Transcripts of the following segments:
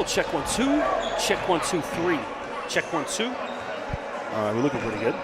We'll check 1, 2. Check 1, 2, 3. Check 1, 2. All right, we're looking pretty good.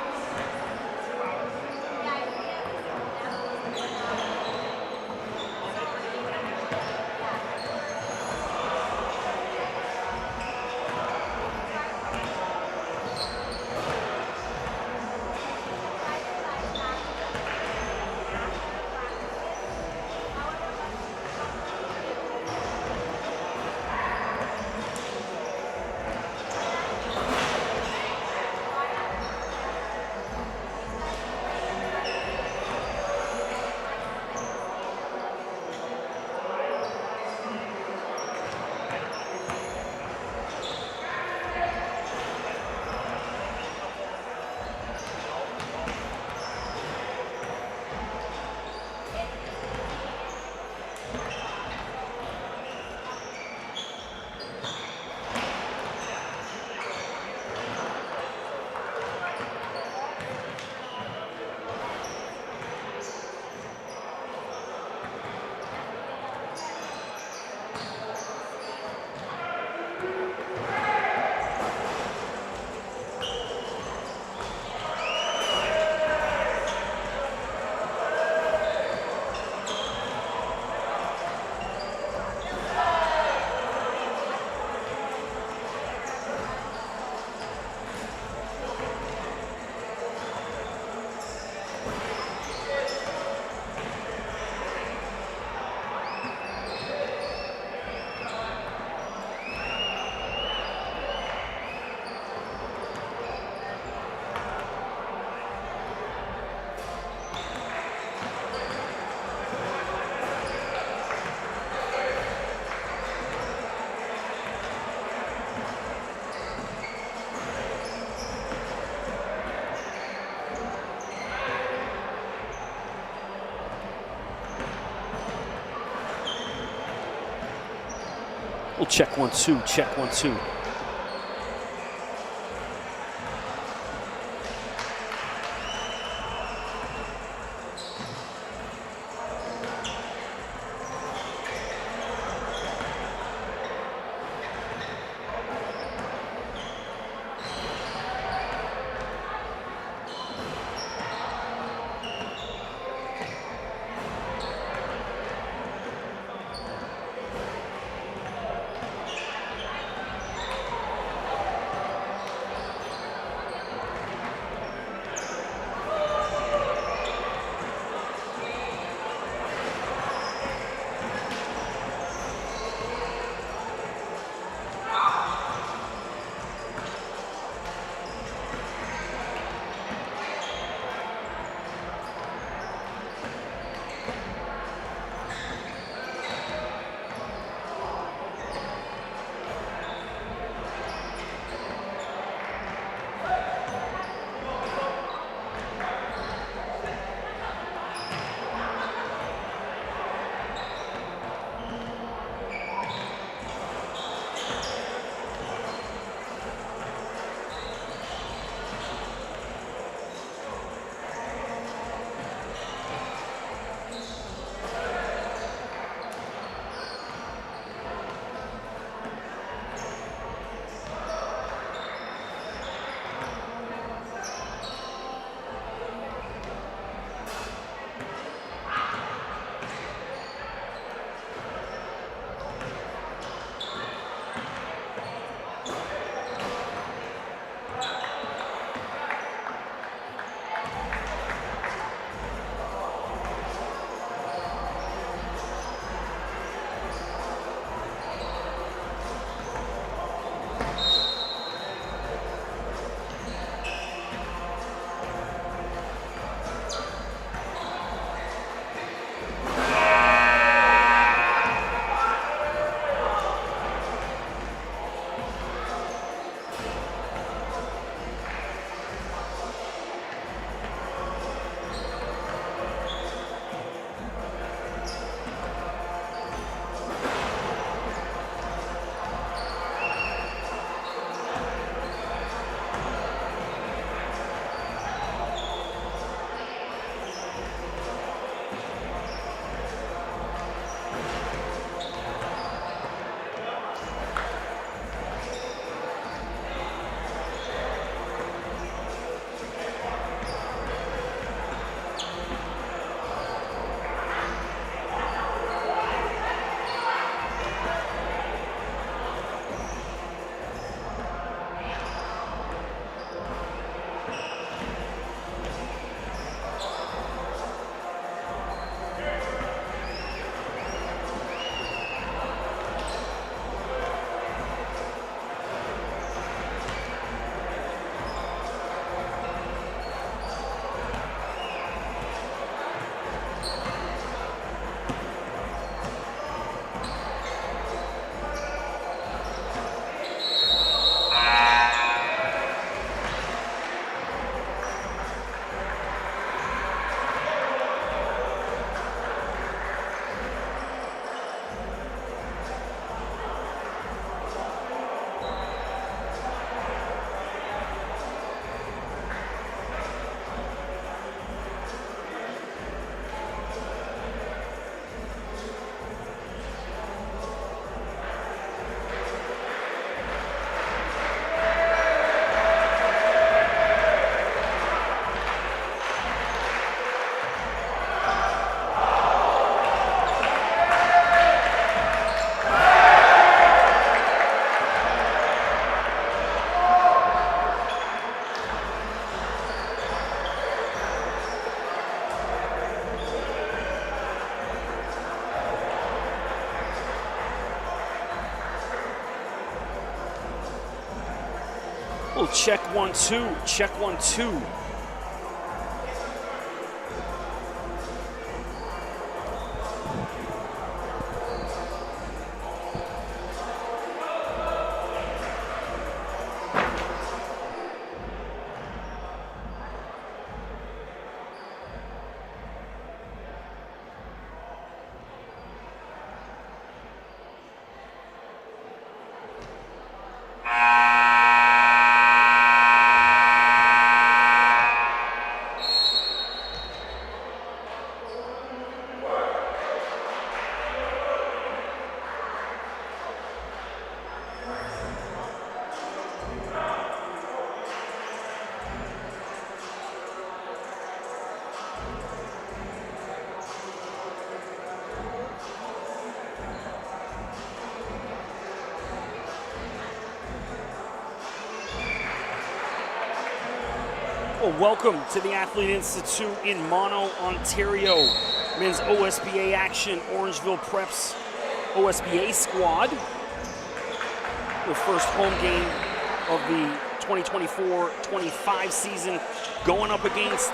We'll check 1, 2. Check 1, 2. 2. Check 1, 2. Check 1, 2. Well, welcome to the Athlete Institute in Mono, Ontario. Men's OSBA action, Orangeville Preps OSBA squad. The first home game of the 2024-25 season, going up against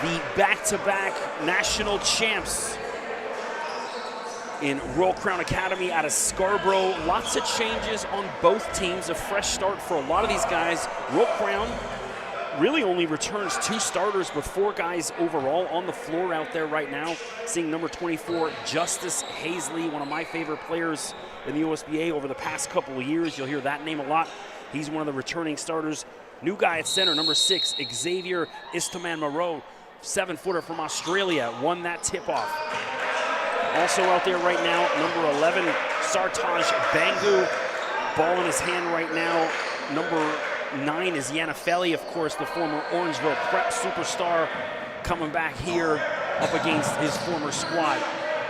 the back-to-back national champs in Royal Crown Academy out of Scarborough. Lots of changes on both teams, a fresh start for a lot of these guys. Royal Crown really only returns 2 starters, but 4 guys overall on the floor out there right now. Seeing number 24, Justice Hazley, one of my favorite players in the OSBA over the past couple of years. You'll hear that name a lot. He's one of the returning starters. New guy at center, number 6, Xavier Istoman-Moreau, 7-footer from Australia, won that tip-off. Also out there right now, number 11, Sartaj Bangu, ball in his hand right now. Number 9 is Yanafeli, of course, the former Orangeville Prep superstar, coming back here up against his former squad.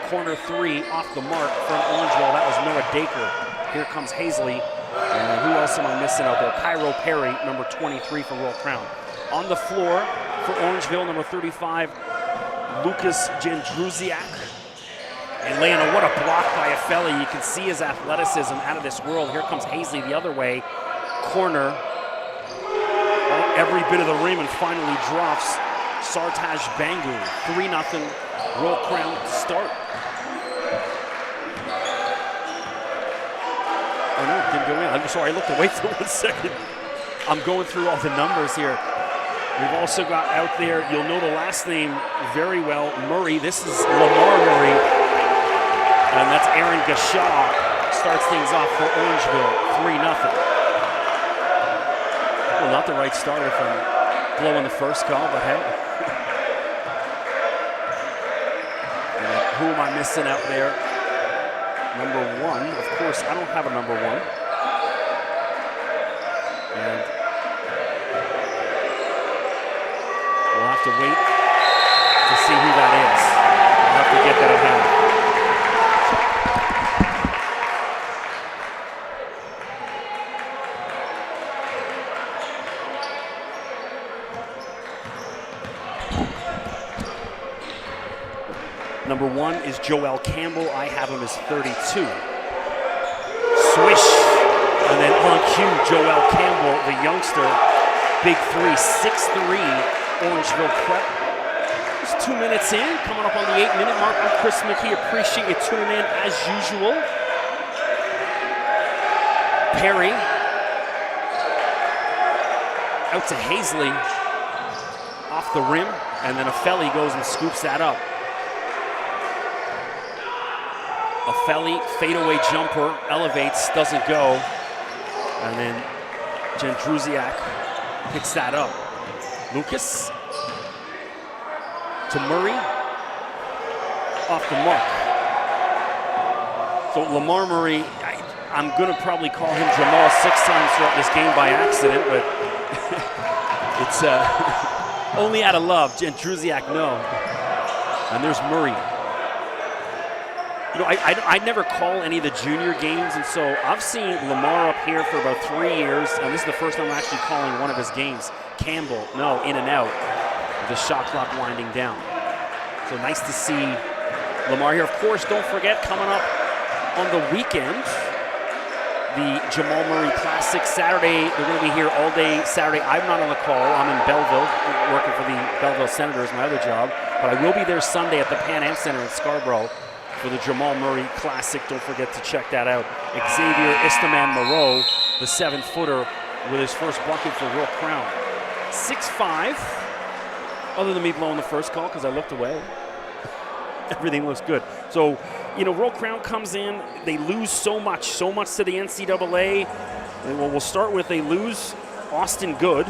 Corner 3 off the mark from Orangeville. That was Noah Dacre. Here comes Hazley. And who else am I missing out there? Cairo Perry, number 23 for Royal Crown. On the floor for Orangeville, number 35, Lucas Jandruziak. And Leona, what a block by Afeli. You can see his athleticism out of this world. Here comes Hazley the other way. Corner. Every bit of the rim and finally drops Sartaj Bangu. 3-0 Royal Crown start. Oh no, didn't go in. I'm sorry, I looked away for 1 second. I'm going through all the numbers here. We've also got out there, you'll know the last name very well, Murray. This is Lamar Murray. And that's Aaron Gashaw. Starts things off for Orangeville, 3-0. Well, not the right starter from blowing the first call, but hey. And who am I missing out there? Number 1, of course, I don't have a number 1. And we'll have to wait to see who that is. We'll have to get that at hand. Number 1 is Joel Campbell. I have him as 32. Swish. And then on cue, Joel Campbell, the youngster. Big 3, 6'3", Orangeville Prep. Just 2 minutes in, coming up on the 8-minute mark. I'm Chris Mickey. Appreciate you tuning in as usual. Perry. Out to Hazley. Off the rim. And then Afeli goes and scoops that up. Afeli, fadeaway jumper, elevates, doesn't go. And then Jandruziak picks that up. Lucas to Murray, off the mark. So Lamar Murray, I'm gonna probably call him Jamal 6 times throughout this game by accident, but it's only out of love. Jandruziak, no. And there's Murray. You know, I never call any of the junior games, and so I've seen Lamar up here for about 3 years, and this is the first time I'm actually calling one of his games. Campbell, no, in and out. The shot clock winding down. So nice to see Lamar here. Of course, don't forget, coming up on the weekend, the Jamal Murray Classic. Saturday, they're going to be here all day Saturday. I'm not on the call. I'm in Belleville, working for the Belleville Senators, my other job. But I will be there Sunday at the Pan Am Center in Scarborough for the Jamal Murray Classic. Don't forget to check that out. Xavier Istaman-Moreau, the 7-footer, with his first bucket for Royal Crown. 6'5", other than me blowing the first call because I looked away. Everything looks good. So, you know, Royal Crown comes in, they lose so much to the NCAA. Well, we'll start with they lose Austin Good,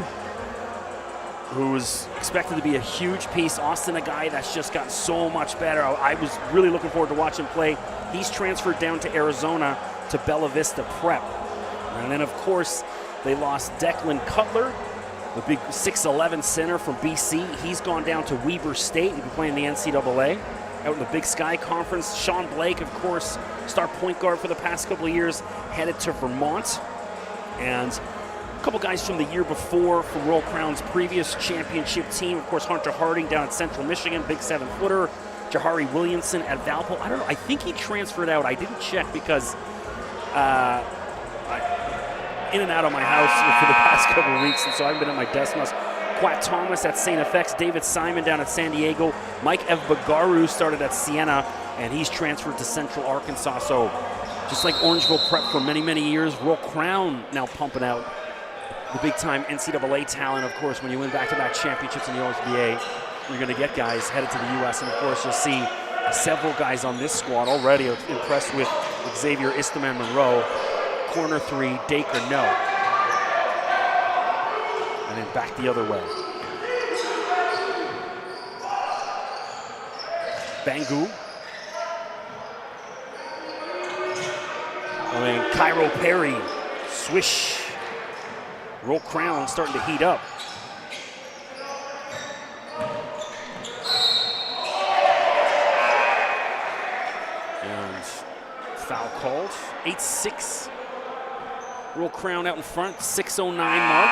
who was expected to be a huge piece. Austin, a guy that's just gotten so much better. I was really looking forward to watching him play. He's transferred down to Arizona to Bella Vista Prep. And then, of course, they lost Declan Cutler, the big 6'11" center from BC. He's gone down to Weber State. He's been playing the NCAA out in the Big Sky Conference. Sean Blake, of course, star point guard for the past couple of years, headed to Vermont. And a couple guys from the year before from Royal Crown's previous championship team. Of course, Hunter Harding down at Central Michigan, big 7-footer. Jahari Williamson at Valpo. I don't know. I think he transferred out. I didn't check because in and out of my house for the past couple of weeks, and so I've been at my desk. Quat Thomas at St. FX, David Simon down at San Diego, Mike Evbagaru started at Siena, and he's transferred to Central Arkansas. So just like Orangeville Prep for many, many years, Royal Crown now pumping out the big-time NCAA talent. Of course, when you win back-to-back championships in the OSBA, you're going to get guys headed to the U.S., and of course you'll see several guys on this squad already impressed with Xavier Istaman-Moreau. Corner 3, Dacre, no. And then back the other way. Bangu. And then Cairo Perry, swish. Royal Crown starting to heat up. And foul called, 8-6. Royal Crown out in front, 6:09 mark.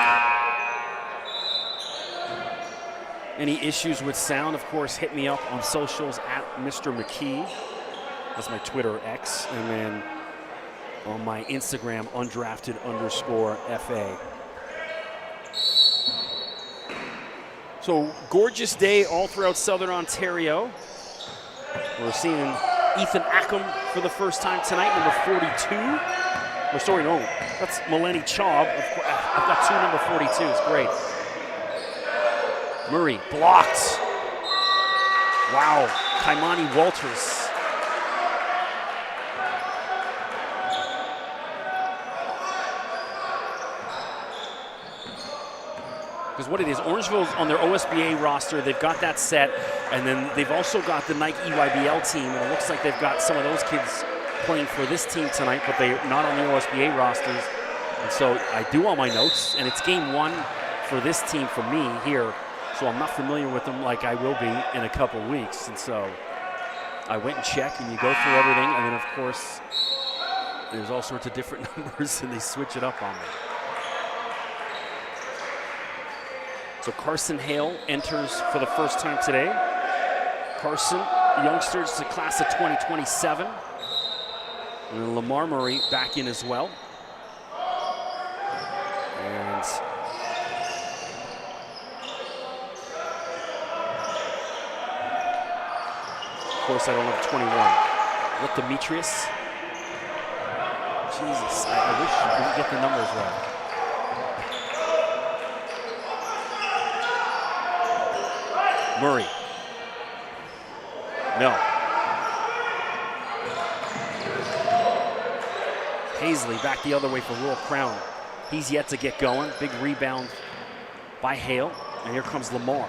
Any issues with sound, of course, hit me up on socials at Mr. McKee. That's my Twitter X. And then on my Instagram, undrafted_FA. So, gorgeous day all throughout Southern Ontario. We're seeing Ethan Ackham for the first time tonight, number 42. Or sorry, no, that's Melanie Chaub. I've got 2 number 42s, great. Murray blocked. Wow, Kaimani Walters. Because what it is, Orangeville's on their OSBA roster, they've got that set, and then they've also got the Nike EYBL team, and it looks like they've got some of those kids playing for this team tonight, but they're not on the OSBA rosters. And so I do all my notes, and it's game 1 for this team for me here. So I'm not familiar with them like I will be in a couple weeks. And so I went and checked, and you go through everything, and then of course, there's all sorts of different numbers, and they switch it up on me. So Carson Hale enters for the first time today. Carson, youngsters to class of 2027. And then Lamar Murray back in as well. And of course, I don't have 21. What, Demetrius? Jesus, I wish you could get the numbers right. Murray. No. Paisley back the other way for Royal Crown. He's yet to get going. Big rebound by Hale. And here comes Lamar.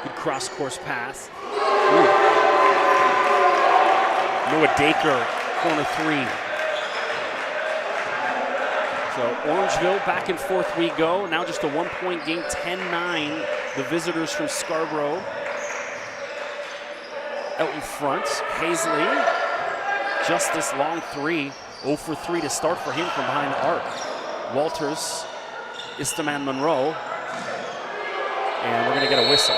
Good cross-course pass. Ooh. Noah Dacre, corner 3. So Orangeville, back and forth we go. Now just a 1-point game, 10-9. The visitors from Scarborough out in front. Paisley, Justice, long 3. 0 for 3 to start for him from behind the arc. Walters, Istaman-Moreau. And we're going to get a whistle.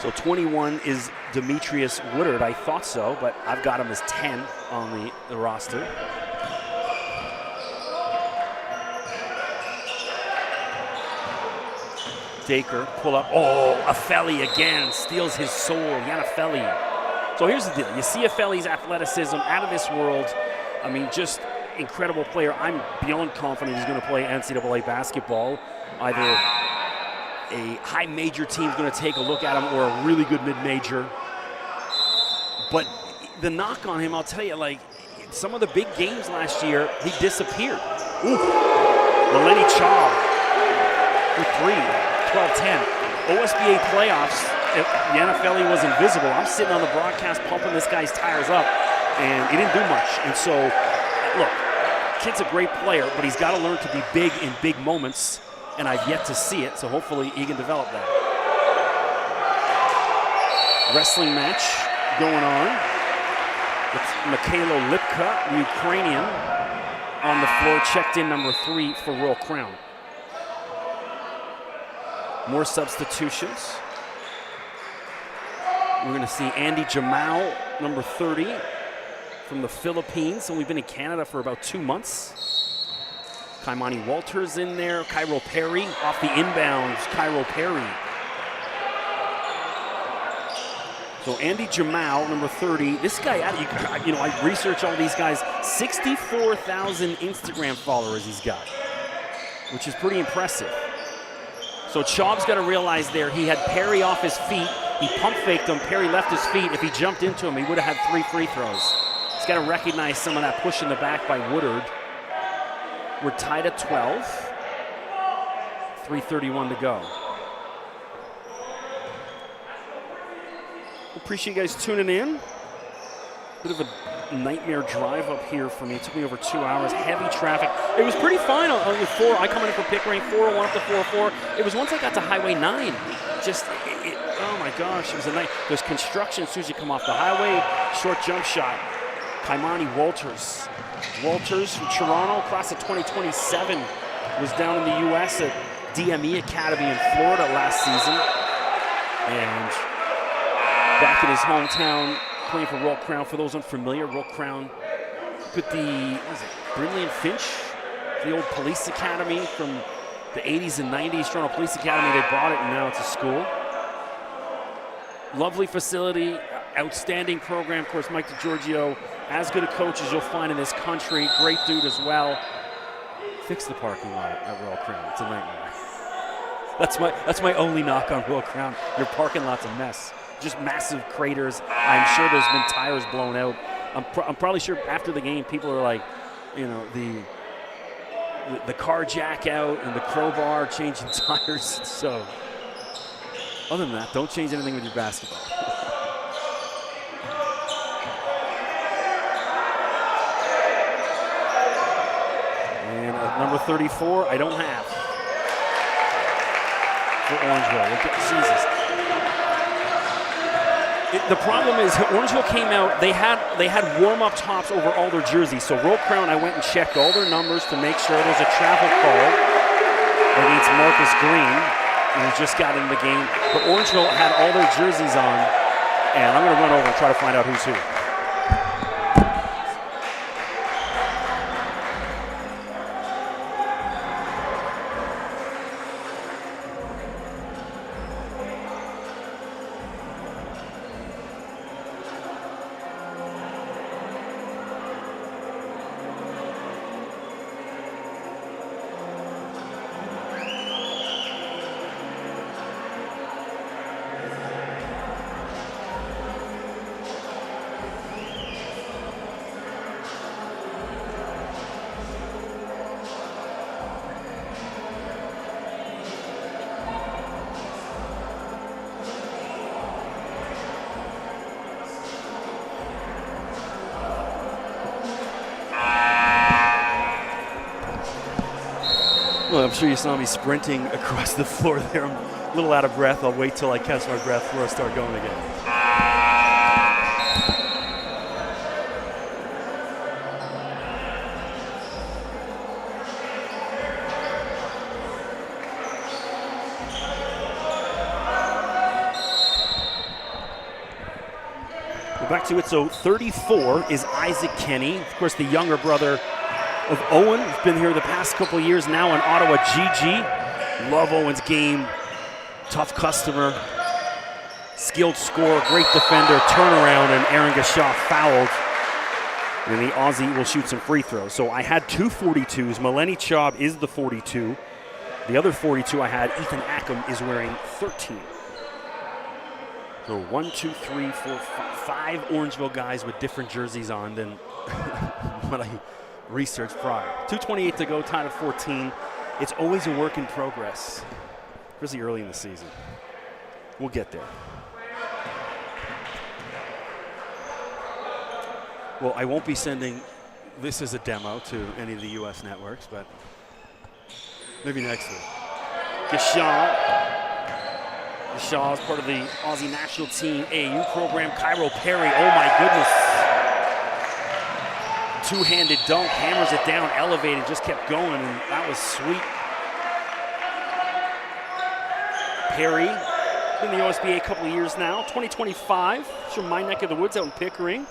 So 21 is Demetrius Woodard. I thought so, but I've got him as 10 on the roster. Dacre, pull up. Oh, Afeli again steals his soul. Yanafeli. So here's the deal. You see Afeli's athleticism out of this world. I mean, just incredible player. I'm beyond confident he's going to play NCAA basketball. Either a high major team's going to take a look at him or a really good mid-major. But the knock on him, I'll tell you, like, some of the big games last year, he disappeared. Ooh. Melanie Chaw for 3, 12-10. OSBA playoffs, Yanafeli was invisible. I'm sitting on the broadcast pumping this guy's tires up, and he didn't do much. And so, look, kid's a great player, but he's got to learn to be big in big moments, and I've yet to see it, so hopefully he can develop that. Wrestling match going on. It's Mikhailo Lipka, the Ukrainian, on the floor, checked in number 3 for Royal Crown. More substitutions. We're going to see Andy Jamal, number 30, from the Philippines. Only been in Canada for about 2 months. Kaimani Walters in there. Cairo Perry off the inbounds. Cairo Perry. So Andy Jamal, number 30. This guy, you know, I research all these guys. 64,000 Instagram followers he's got, which is pretty impressive. So Chaub's got to realize there he had Perry off his feet. He pump faked him. Perry left his feet. If he jumped into him, he would have had 3 free throws. He's got to recognize some of that push in the back by Woodard. We're tied at 12. 3:31 to go. Appreciate you guys tuning in. Bit of a nightmare drive up here for me. It took me over 2 hours. Heavy traffic. It was pretty fine on the 4. I come in for Pickering, 401 up to 404. It was once I got to Highway 9. Just, oh my gosh, it was a night. There's construction as soon as you come off the highway. Short jump shot. Kaimani Walters. Walters from Toronto, class of 2027, was down in the U.S. at DME Academy in Florida last season. And back in his hometown, playing for Royal Crown. For those unfamiliar, Royal Crown put the, Brimley and Finch, the old police academy from the 80s and 90s, Toronto Police Academy. They bought it, and now it's a school. Lovely facility, outstanding program. Of course, Mike DiGiorgio, as good a coach as you'll find in this country. Great dude as well. Fix the parking lot at Royal Crown. It's a nightmare. That's my only knock on Royal Crown. Your parking lot's a mess. Just massive craters. I'm sure there's been tires blown out. I'm probably sure after the game people are like, you know, the car jack out and the crowbar changing tires. So other than that, don't change anything with your basketball. And number 34, I don't have for Orangeville. Look at Jesus. The problem is Orangeville came out, they had warm-up tops over all their jerseys. So Royal Crown, I went and checked all their numbers to make sure there's a travel call against Marcus Green, who just got in the game. But Orangeville had all their jerseys on, and I'm going to run over and try to find out who's who. Well, I'm sure you saw me sprinting across the floor there. I'm a little out of breath. I'll wait till I catch my breath before I start going again. We're back to it. So 34 is Isaac Kenny, of course, the younger brother of Owen. He's been here the past couple of years now in Ottawa. GG. Love Owen's game. Tough customer. Skilled scorer, great defender, turnaround, and Aaron Gashaw fouled. And the Aussie will shoot some free throws. So I had two 42s. Melanie Chaub is the 42. The other 42 I had, Ethan Ackham, is wearing 13. So 1, 2, 3, 4, 5 Orangeville guys with different jerseys on than what I researched prior. 2:28 to go, tied at 14. It's always a work in progress, especially early in the season. We'll get there. Well, I won't be sending this as a demo to any of the U.S. networks, but maybe next week. Gashaw is part of the Aussie national team AAU program. Cairo Perry, oh my goodness. Two-handed dunk, hammers it down, elevated, just kept going, and that was sweet. Perry, been in the OSBA a couple of years now. 2025, from my neck of the woods out in Pickering.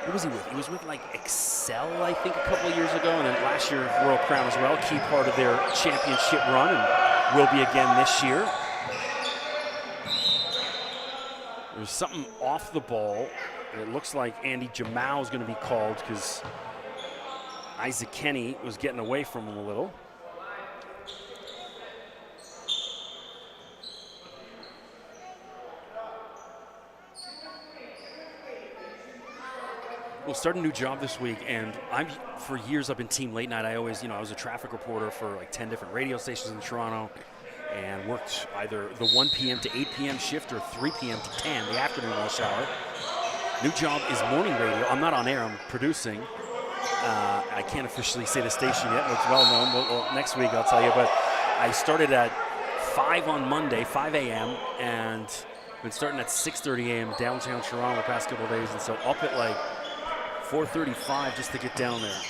Who was he with? He was with like Excel, I think, a couple of years ago, and then last year World Crown as well, key part of their championship run, and will be again this year. There's something off the ball. It looks like Andy Jamal is going to be called because Isaac Kenny was getting away from him a little. We'll start a new job this week, and for years I've been team late night. I always, I was a traffic reporter for like 10 different radio stations in Toronto, and worked either the 1 p.m. to 8 p.m. shift or 3 p.m. to 10, the afternoon rush hour. New job is morning radio. I'm not on air, I'm producing. I can't officially say the station yet, it's well known. Well, next week I'll tell you, but I started at 5 on Monday, 5 a.m., and been starting at 6:30 a.m. downtown Toronto the past couple of days, and so up at like 4:35 just to get down there.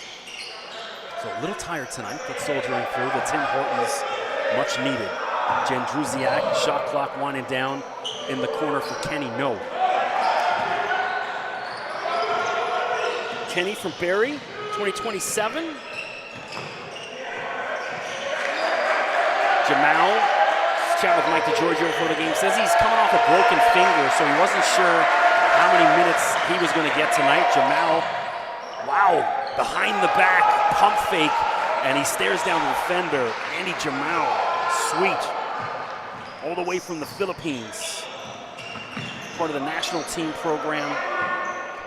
So a little tired tonight, but soldiering through. The Tim Hortons, much needed. Jen Druziak, shot clock winding down in the corner for Kenny, no. Kenny from Barrie, 2027. Jamal, chat with Mike DeGiorgio before the game, says he's coming off a broken finger, so he wasn't sure how many minutes he was going to get tonight. Jamal, wow, behind the back, pump fake, and he stares down the defender. Andy Jamal, sweet. All the way from the Philippines. Part of the national team program.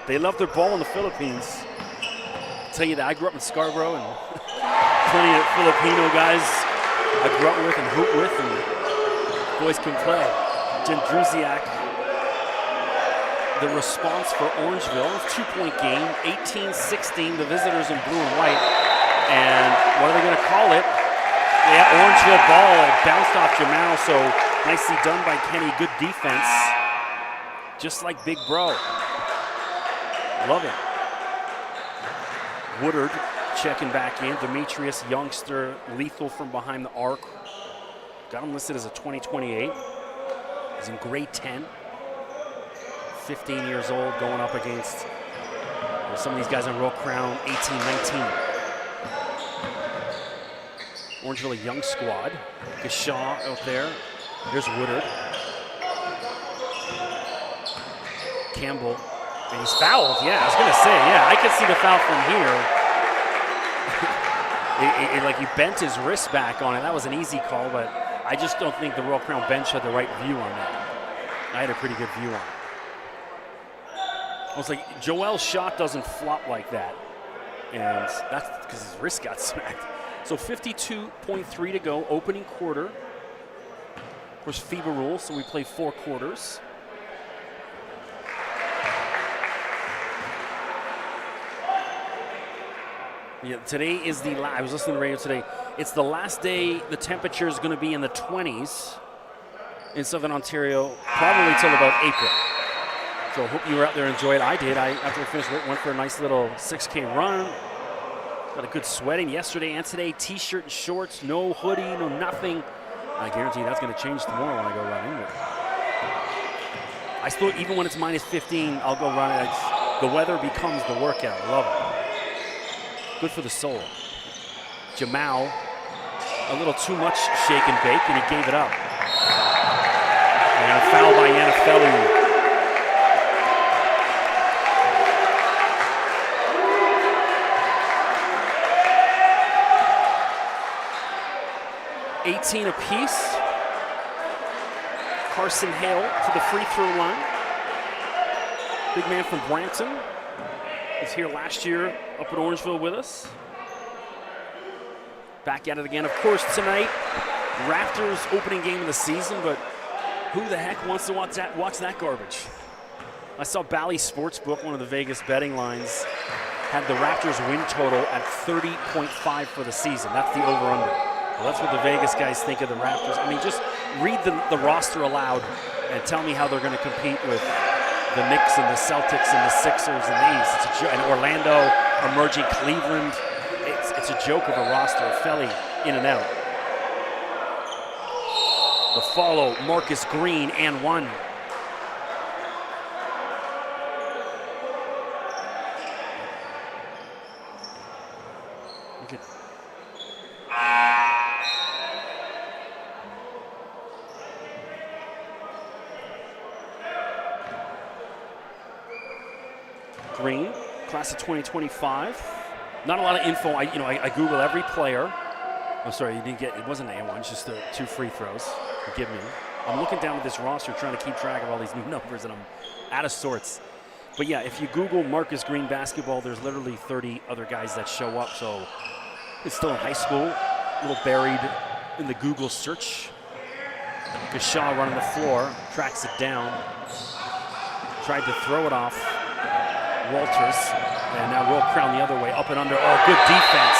They love their ball in the Philippines. I'll tell you that I grew up in Scarborough, and plenty of Filipino guys I grew up with and hoop with, and boys can play. Jen Druziak. The response for Orangeville, 2-point game, 18-16, the visitors in blue and white. And what are they going to call it? Yeah, Orangeville ball, it bounced off Jamal, so nicely done by Kenny, good defense. Just like Big Bro. Love it. Woodard checking back in. Demetrius, youngster, lethal from behind the arc. Got him listed as a 2028. He's in grade 10. 15 years old, going up against some of these guys on Royal Crown, 18, 19. Orangeville, a young squad. Gashaw out there. There's Woodard. Campbell, and he's fouled. Yeah, I was gonna say, yeah, I could see the foul from here. Like he bent his wrist back on it. That was an easy call, but I just don't think the Royal Crown bench had the right view on that. I had a pretty good view on it. I was like, Joel's shot doesn't flop like that. And that's because his wrist got smacked. So 52.3 to go, opening quarter. Of course, FIBA rules, so we play 4 quarters. Yeah, today is the I was listening to the radio today. It's the last day the temperature is going to be in the 20s in Southern Ontario, probably till about April. So I hope you were out there and enjoyed it. I did. After I finished work, went for a nice little 6K run. Got a good sweating yesterday and today. T-shirt and shorts, no hoodie, no nothing. I guarantee that's going to change tomorrow when I go running. I still, even when it's minus 15, I'll go run it. The weather becomes the workout. I love it. Good for the soul. Jamal, a little too much shake and bake, and he gave it up. And a foul by Yannifelli. 18 apiece. Carson Hale to the free throw line. Big man from Brampton. Was here last year up at Orangeville with us. Back at it again, of course, tonight. Raptors opening game of the season, but who the heck wants to watch that garbage? I saw Bally Sportsbook, one of the Vegas betting lines, had the Raptors win total at 30.5 for the season. That's the over-under. Well, that's what the Vegas guys think of the Raptors. I mean, just read the roster aloud and tell me how they're going to compete with the Knicks and the Celtics and the Sixers and the East. It's and Orlando, emerging Cleveland. It's a joke of a roster. Felly in and out. The follow, Marcus Green and one. Look at Green, class of 2025. Not a lot of info. I Google every player. I'm sorry, you didn't get. It wasn't A1. It's just the 2 free throws. Forgive me. I'm looking down at this roster, trying to keep track of all these new numbers, and I'm out of sorts. But yeah, if you Google Marcus Green basketball, there's literally 30 other guys that show up. So it's still in high school, a little buried in the Google search. Gashaw running the floor, tracks it down, tried to throw it off. Walters, and now Will Crown the other way, up and under. Oh, good defense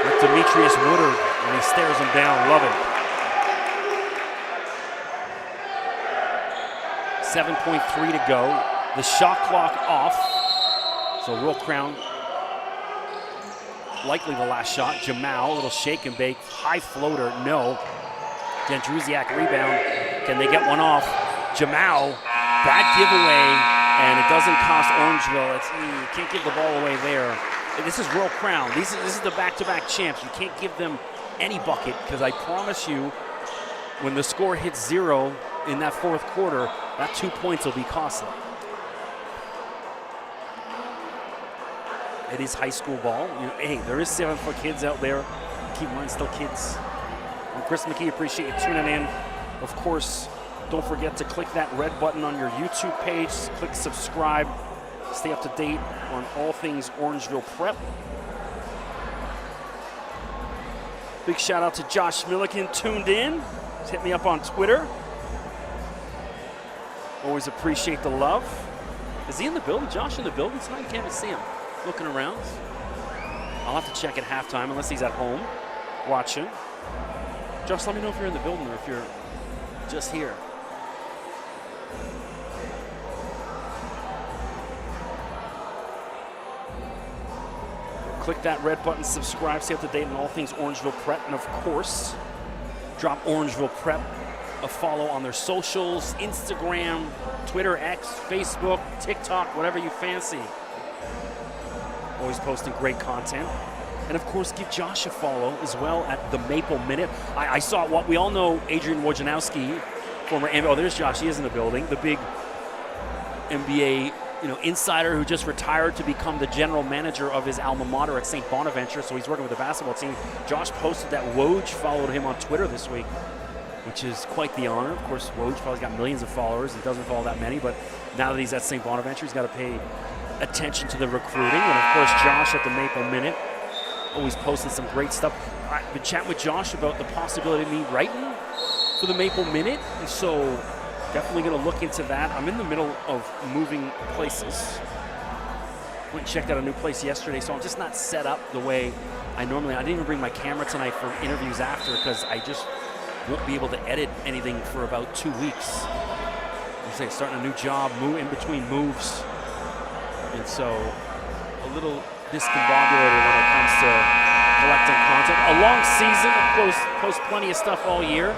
with Demetrius Woodard, and he stares him down. Love it. 7.3 to go. The shot clock off. So Will Crown, likely the last shot. Jamal, a little shake and bake, high floater, no. Jandrusiak rebound. Can they get one off? Jamal, bad giveaway. And it doesn't cost Orangeville. You can't give the ball away there. This is Will Crown. This is the back-to-back champs. You can't give them any bucket because I promise you, when the score hits 0 in that fourth quarter, that 2 points will be costly. It is high school ball. Hey, there is 7-foot kids out there. Keep in mind, still kids. I'm Chris McKee. Appreciate you tuning in. Of course, don't forget to click that red button on your YouTube page. Click subscribe. Stay up to date on all things Orangeville Prep. Big shout out to Josh Milliken, tuned in. Just hit me up on Twitter. Always appreciate the love. Is he in the building? Josh in the building tonight? You can't even see him. Looking around. I'll have to check at halftime unless he's at home watching. Josh, let me know if you're in the building or if you're just here. Click that red button, subscribe, stay up to date on all things Orangeville Prep, and of course, drop Orangeville Prep a follow on their socials, Instagram, Twitter, X, Facebook, TikTok, whatever you fancy. Always posting great content. And of course, give Josh a follow as well at the Maple Minute. I saw what we all know, Adrian Wojnarowski, former NBA. Oh, there's Josh, he is in the building. The big NBA insider who just retired to become the general manager of his alma mater at St. Bonaventure, so he's working with the basketball team. Josh posted that Woj followed him on Twitter this week, which is quite the honor. Of course, Woj probably got millions of followers and doesn't follow that many, but now that he's at St. Bonaventure, he's got to pay attention to the recruiting. And of course, Josh at the Maple Minute, always posting some great stuff. I've been chatting with Josh about the possibility of me writing for the Maple Minute, and so definitely going to look into that. I'm in the middle of moving places. Went and checked out a new place yesterday, so I'm just not set up the way I normally. I didn't even bring my camera tonight for interviews after because I just won't be able to edit anything for about 2 weeks. I'm saying starting a new job, in between moves, and so a little discombobulated when it comes to collecting content. A long season, post plenty of stuff all year.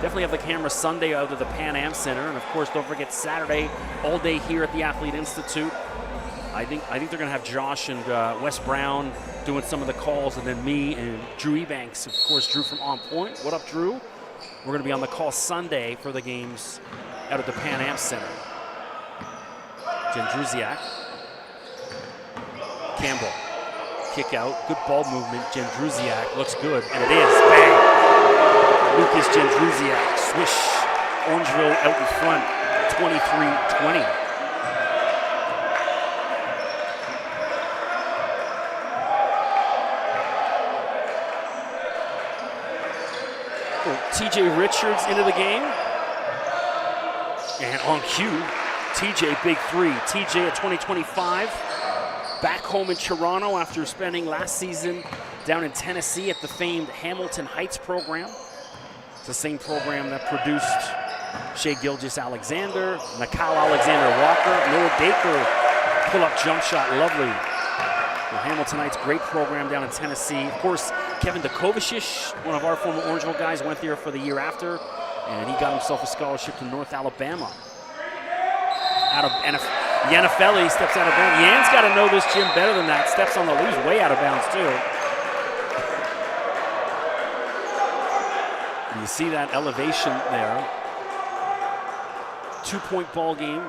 definitely have the camera Sunday out of the Pan Am Center. And, of course, don't forget Saturday all day here at the Athlete Institute. I think they're going to have Josh and Wes Brown doing some of the calls, and then me and Drew Ebanks, of course, Drew from On Point. What up, Drew? We're going to be on the call Sunday for the games out at the Pan Am Center. Jędrusiak. Campbell. Kick out. Good ball movement. Jędrusiak looks good, and it is. Bang! Lucas Jędrusiak. Swish. Orangeville out in front. 23-20. TJ Richards into the game. And on cue, TJ, big three. TJ at 2025, back home in Toronto after spending last season down in Tennessee at the famed Hamilton Heights program. It's the same program that produced Shea Gilgeous-Alexander, Nakal Alexander-Walker, Noah Dacre, pull-up jump shot, lovely. Well, Hamilton Heights, great program down in Tennessee. Of course, Kevin Dukovicic, one of our former Orangeville guys, went there for the year after, and he got himself a scholarship to North Alabama. Out of Yannifelli steps out of bounds. Yan's got to know this gym better than that. Steps on the loose, way out of bounds too. You see that elevation there. 2-point ball game.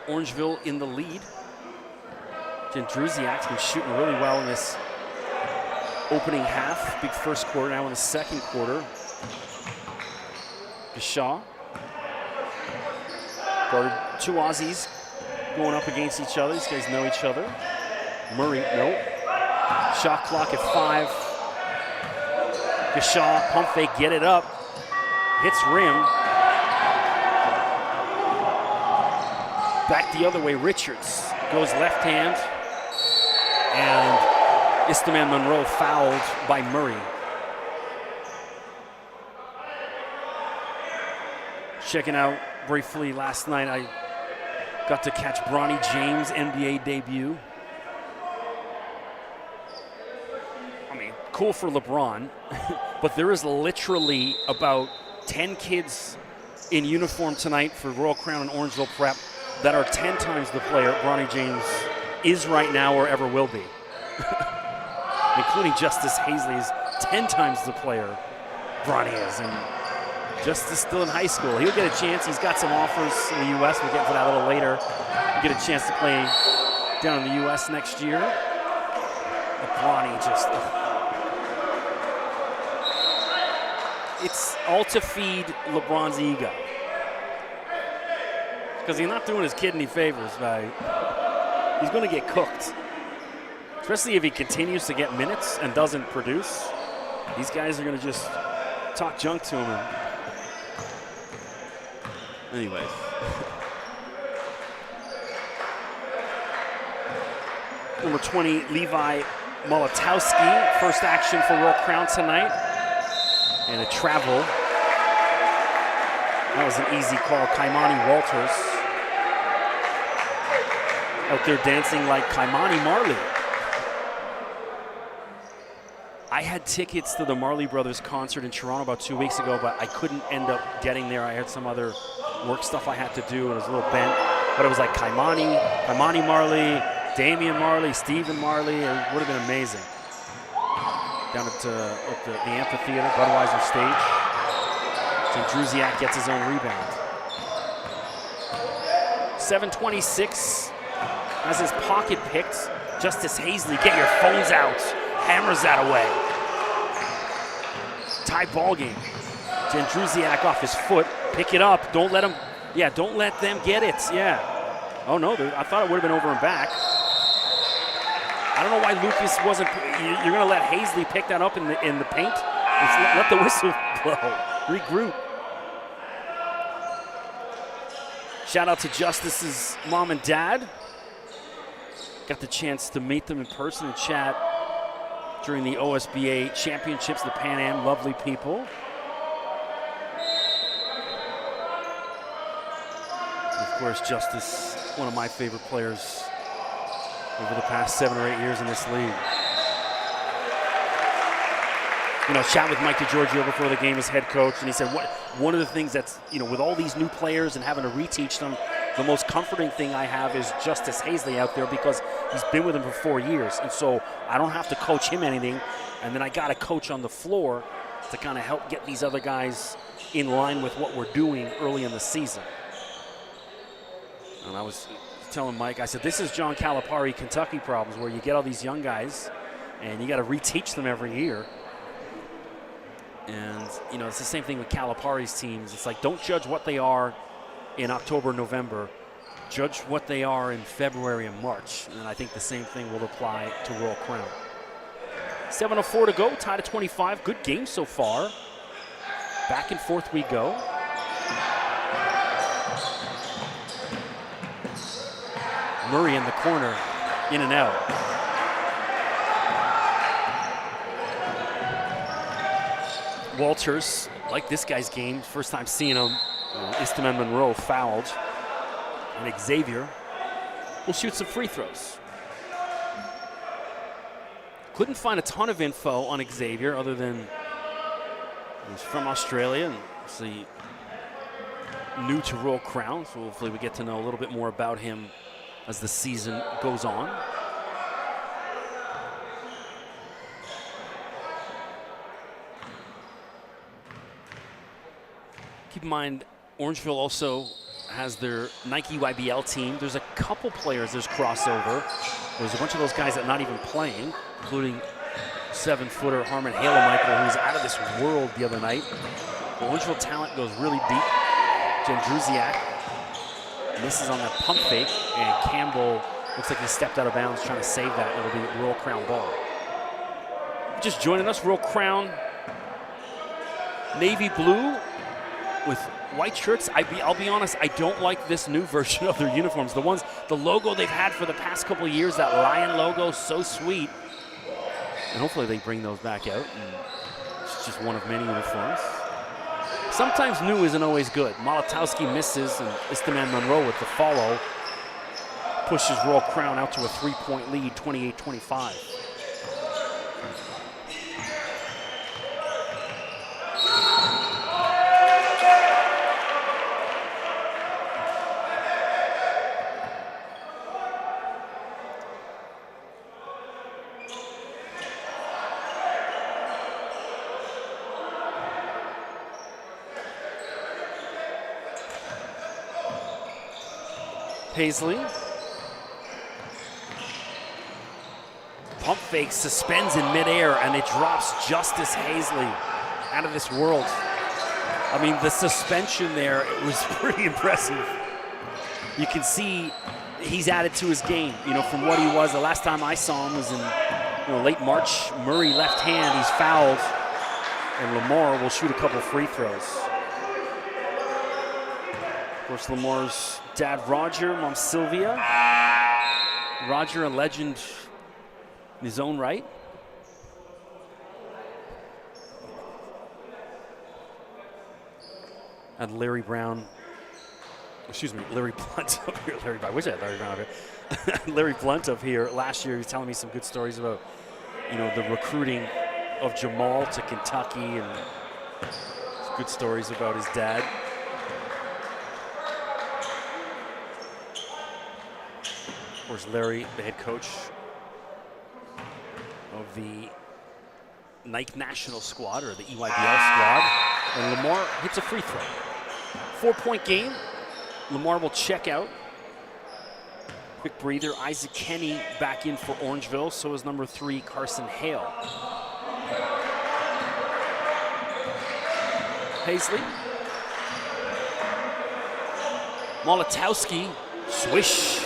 Orangeville in the lead. Jędrusiak's been shooting really well in this opening half. Big first quarter, now in the second quarter. Shaw. Guarded two Aussies going up against each other. These guys know each other. Murray, nope. Shot clock at 5. Gashaw, pump fake, get it up. Hits rim. Back the other way, Richards goes left hand. And Istaman Monroe fouled by Murray. Checking out briefly last night, I got to catch Bronny James' NBA debut. I mean, cool for LeBron, but there is literally about 10 kids in uniform tonight for Royal Crown and Orangeville Prep that are 10 times the player Bronny James is right now or ever will be. Including Justice Hazley is 10 times the player Bronny is. And Justice still in high school. He'll get a chance. He's got some offers in the U.S. We'll get to that a little later. He'll get a chance to play down in the U.S. next year. But Bronny just... It's all to feed LeBron's ego. Because he's not doing his kid any favors by... He's going to get cooked. Especially if he continues to get minutes and doesn't produce. These guys are going to just talk junk to him. Anyways. Number 20, Levi Molotowski. First action for Royal Crown tonight. And a travel. That was an easy call. Kaimani Walters. Out there dancing like Kaimani Marley. I had tickets to the Marley Brothers concert in Toronto about 2 weeks ago, but I couldn't end up getting there. I had some other work stuff I had to do, and it was a little bent. But it was like Kaimani Marley, Damian Marley, Stephen Marley. It would have been amazing. Down at the amphitheater, Budweiser stage. Jędrusiak gets his own rebound. 7:26. Has his pocket picked. Justice Hazley, get your phones out. Hammers that away. Tie ball game. Jędrusiak off his foot. Pick it up. Don't let him. Yeah, don't let them get it. Yeah. Oh no, I thought it would have been over and back. I don't know why Lucas wasn't. You're going to let Hazley pick that up in the paint? Let the whistle blow. Regroup. Shout out to Justice's mom and dad. Got the chance to meet them in person and chat during the OSBA championships, the Pan Am. Lovely people. Of course, Justice, one of my favorite players over the past 7 or 8 years in this league. chat with Mike DiGiorgio before the game as head coach, and he said one of the things that's, with all these new players and having to reteach them, the most comforting thing I have is Justice Hazley out there because he's been with him for 4 years, and so I don't have to coach him anything, and then I got a coach on the floor to kind of help get these other guys in line with what we're doing early in the season. And I was telling Mike, I said, this is John Calipari Kentucky problems, where you get all these young guys and you got to reteach them every year. And, it's the same thing with Calipari's teams. It's like, don't judge what they are in October, November. Judge what they are in February and March. And I think the same thing will apply to Royal Crown. 7:04 to go, tied at 25. Good game so far. Back and forth we go. Murray in the corner, in and out. Walters, like this guy's game, first time seeing him. Eastman Monroe fouled. And Xavier will shoot some free throws. Couldn't find a ton of info on Xavier other than he's from Australia and obviously new to Royal Crown, so hopefully we get to know a little bit more about him as the season goes on. Keep in mind, Orangeville also has their Nike YBL team. There's a couple players there's crossover. There's a bunch of those guys that are not even playing, including 7-footer Harmon Halemichael, who was out of this world the other night. The Orangeville talent goes really deep. Jandrusiak misses on that pump fake, and Campbell looks like he stepped out of bounds trying to save that. It'll be Royal Crown ball. Just joining us, Royal Crown navy blue with white shirts. I'll be honest, I don't like this new version of their uniforms. The logo they've had for the past couple of years, that lion logo, so sweet. And hopefully they bring those back out. And it's just one of many uniforms. Sometimes new isn't always good. Molotowski misses, and Istaman Monroe with the follow pushes Royal Crown out to a 3-point lead, 28-25. Paisley. Pump fake, suspends in midair, and it drops Justice Hazley out of this world. I mean, the suspension there, it was pretty impressive. You can see he's added to his game, from what he was. The last time I saw him was in late March. Murray left hand, he's fouled, and Lamar will shoot a couple free throws. Of course, Lamar's dad, Roger, mom, Sylvia. Roger, a legend in his own right. And Larry Blunt up here. Larry Brown, I wish I had Larry Brown up here. Larry Blunt up here last year. He was telling me some good stories about, the recruiting of Jamal to Kentucky, and good stories about his dad. Of course, Larry, the head coach of the Nike National Squad, or the EYBL squad. And Lamar hits a free throw. 4-point game. Lamar will check out. Quick breather. Isaac Kenny back in for Orangeville. So is number 3, Carson Hale. Paisley. Molotowski. Swish.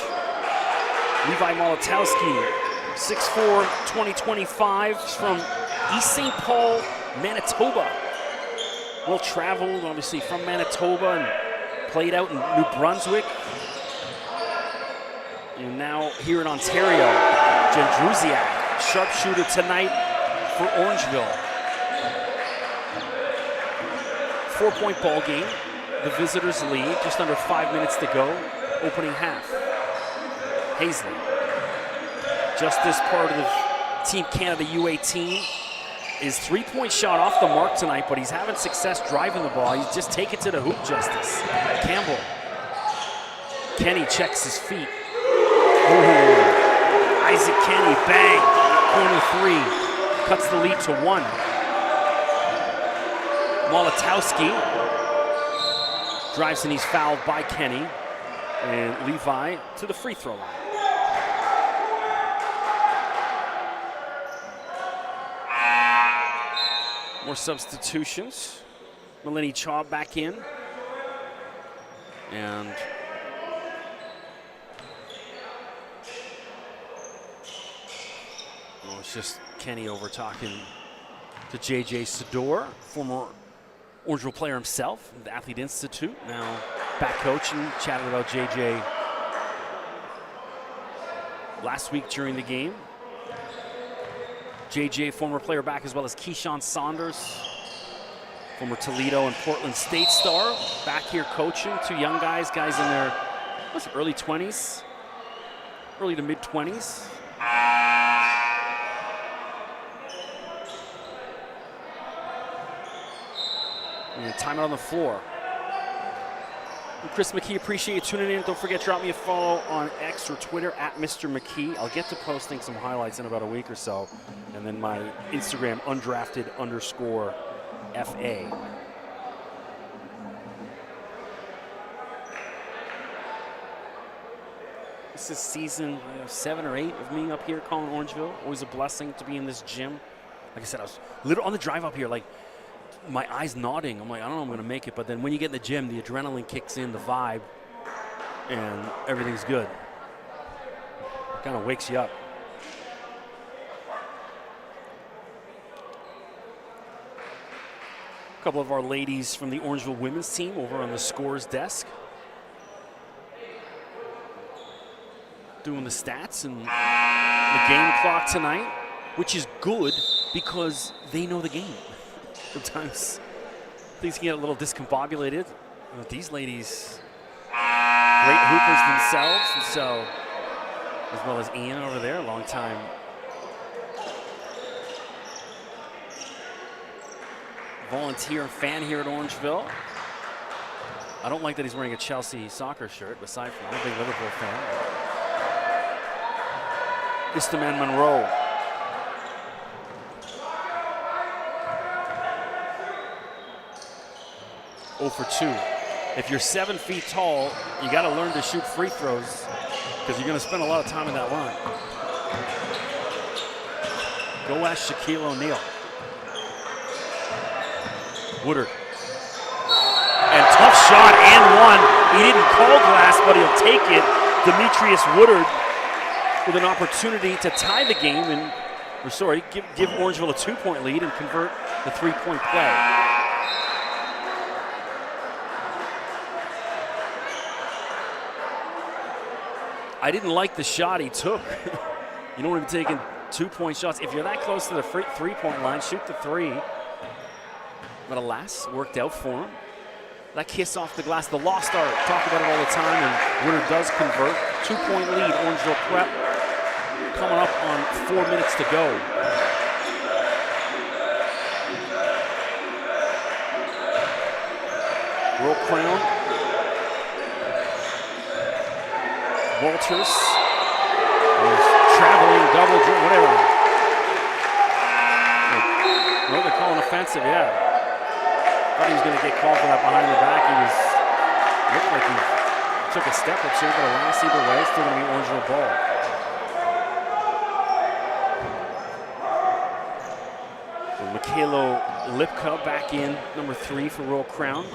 Levi Molotowski, 6'4", 2025, from East St. Paul, Manitoba. Well traveled, obviously, from Manitoba, and played out in New Brunswick. And now here in Ontario, Jandrusiak, sharpshooter tonight for Orangeville. 4-point ball game. The visitors lead, just under 5 minutes to go, opening half. Hazley, just this part of the Team Canada U18. His three-point shot off the mark tonight, but he's having success driving the ball. He's just taken to the hoop justice. Campbell. Kenny checks his feet. Ooh. Isaac Kenny, bang. Corner three. Cuts the lead to 1. Molotowski drives and he's fouled by Kenny. And Levi to the free throw line. More substitutions. Melanie Chaw back in. And it's just Kenny over talking to JJ Sador, former Orangeville player himself, the Athlete Institute, now back coaching, chatted about JJ last week during the game. JJ, former player back, as well as Keyshawn Saunders, former Toledo and Portland State star, back here coaching. 2 young guys in their early 20s, early to mid 20s. And timeout on the floor. I'm Chris McKee, appreciate you tuning in. Don't forget, drop me a follow on X or Twitter at Mr. McKee. I'll get to posting some highlights in about a week or so. And then my Instagram, undrafted_FA. This is season 7 or 8 of me up here calling Orangeville. Always a blessing to be in this gym. Like I said, I was literally on the drive up here, like, my eyes nodding. I'm like, I don't know if I'm going to make it. But then when you get in the gym, the adrenaline kicks in, the vibe, and everything's good. It kind of wakes you up. A couple of our ladies from the Orangeville women's team over on the scores desk, doing the stats and the game clock tonight, which is good because they know the game. Sometimes things can get a little discombobulated. But these ladies, great hoopers themselves, and so, as well as Ian over there, a long time volunteer and fan here at Orangeville. I don't like that he's wearing a Chelsea soccer shirt, aside from I'm a big Liverpool fan. Istaman Monroe. For 2. If you're 7 feet tall, you got to learn to shoot free throws because you're going to spend a lot of time in that line. Go ask Shaquille O'Neal. Woodard. And tough shot and 1. He didn't call glass, but he'll take it. Demetrius Woodard with an opportunity to tie the game and, give Orangeville a 2-point lead and convert the 3-point play. I didn't like the shot he took. You don't want to be taking 2-point shots. If you're that close to the 3-point line, shoot the 3. But alas, worked out for him. That kiss off the glass, the lost art, talk about it all the time, and Woodard does convert. 2-point lead, Orangeville Prep coming up on 4 minutes to go. Roll Crown. Walters. Traveling, double, whatever. No, they're calling offensive, yeah. Thought he was going to get called for that behind the back. Looked like he took a step or two, but alas, either way, it's still going to be Orangeville ball. Mikhailo Lipka back in, number 3 for Royal Crown.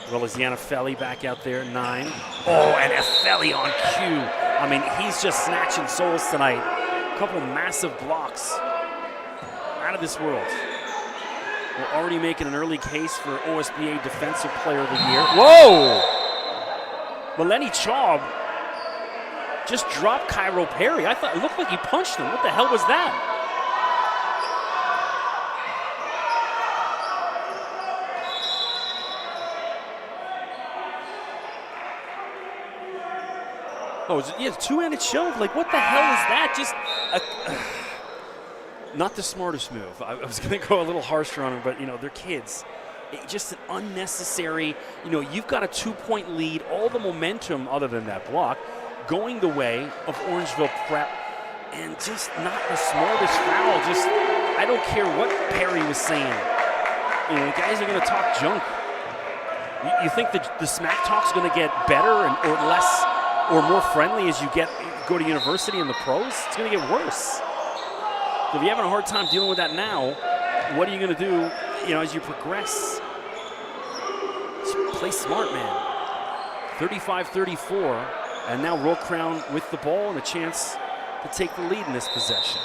As well as Yana Felly back out there, 9. Oh, and Felly on cue. I mean, he's just snatching souls tonight. A couple massive blocks. Out of this world. We're already making an early case for OSBA Defensive Player of the Year. Whoa! Melanie Chaub just dropped Cairo Perry. I thought it looked like he punched him. What the hell was that? Oh, yeah, two-handed shove. Like, what the hell is that? Just not the smartest move. I was going to go a little harsher on them, but, you know, they're kids. Just an unnecessary, you know, you've got a 2-point lead, all the momentum other than that block going the way of Orangeville Prep, and just not the smartest foul. Just, I don't care what Perry was saying. You know, guys are going to talk junk. You think the smack talk's going to get better or less or more friendly as you go to university and the pros? It's going to get worse. So if you're having a hard time dealing with that now, what are you going to do, you know, as you progress? Just play smart, man. 35-34, and now Roll Crown with the ball and a chance to take the lead in this possession.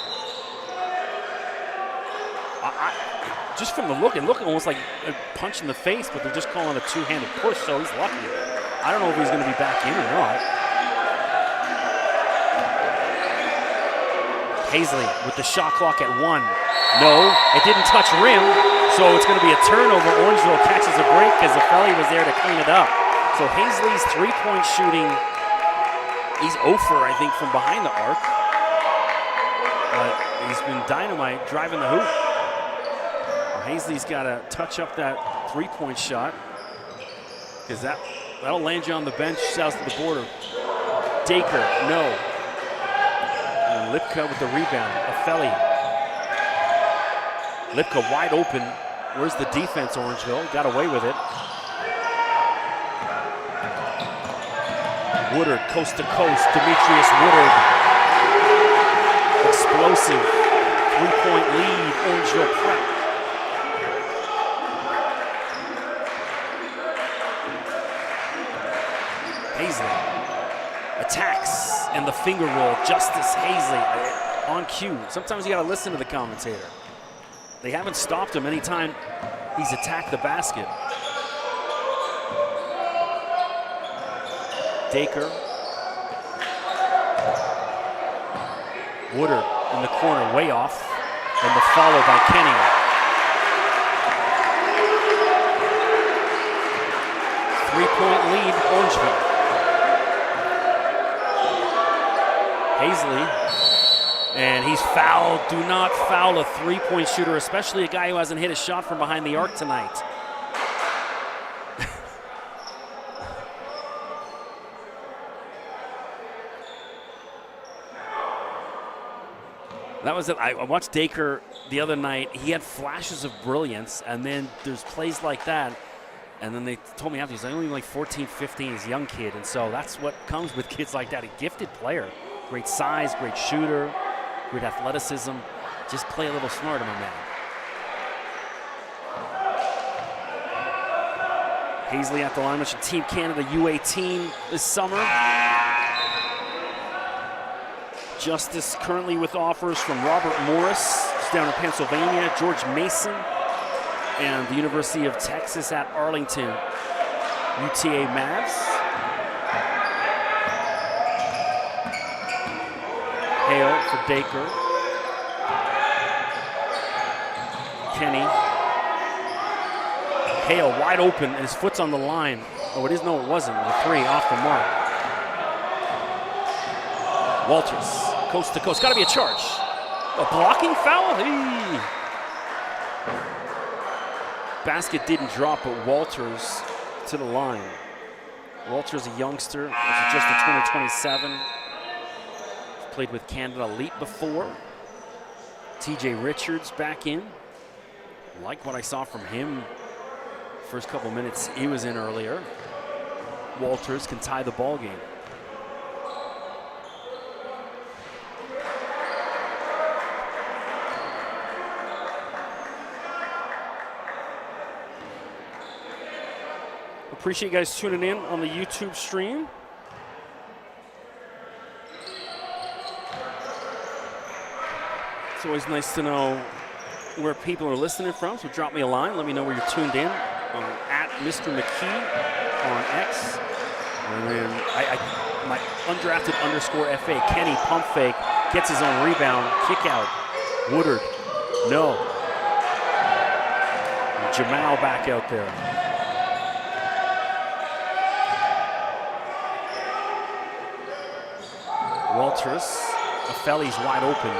Just from the look, it looked almost like a punch in the face, but they're just calling a two-handed push, so he's lucky. I don't know if he's going to be back in or not. Hazley with the shot clock at 1. No, it didn't touch rim, so it's going to be a turnover. Orangeville catches a break because Afeli was there to clean it up. So Hazley's three-point shooting, he's 0 for, I think, from behind the arc. But he's been dynamite driving the hoop. Hazley's got to touch up that three-point shot because that'll land you on the bench south of the border. Dacre, no. And Lipka with the rebound. Afeli. Lipka wide open. Where's the defense, Orangeville? Got away with it. Woodard, coast to coast. Demetrius Woodard. Explosive. Three-point lead, Orangeville Prep. Hazley attacks, and the finger roll. Justice Hazley on cue. Sometimes you got to listen to the commentator. They haven't stopped him anytime he's attacked the basket. Dacre. Woodard in the corner, way off, and the follow by Kenny. Three-point lead, Orangeville. Hazley, and he's fouled. Do not foul a three-point shooter, especially a guy who hasn't hit a shot from behind the arc tonight. That was it. I watched Dacre the other night. He had flashes of brilliance, and then there's plays like that. And then they told me after, he's only like 14, 15, he's a young kid. And so that's what comes with kids like that. A gifted player. Great size, great shooter, great athleticism. Just play a little smarter, my man. Hazley at the line, which is Team Canada U18 this summer. Justice currently with offers from Robert Morris, who's down in Pennsylvania, George Mason, and the University of Texas at Arlington, UTA Mavs. Hale for Dacre. Kenny. Hale wide open, and his foot's on the line. Oh, it is? No, it wasn't. The three off the mark. Walters, coast to coast. Got to be a charge. A blocking foul? Hey. Basket didn't drop, but Walters to the line. Walters, a youngster. This is just a 2027. Played with Canada Elite before. TJ Richards back in. Like what I saw from him first couple minutes he was in earlier. Walters can tie the ball game. Appreciate you guys tuning in on the YouTube stream. It's always nice to know where people are listening from, so drop me a line. Let me know where you're tuned in on at Mr. McKee on X. And then my undrafted _FA, Kenny pump fake, gets his own rebound, kick out. Woodard, no. And Jamal back out there. Walters, Afeli's wide open.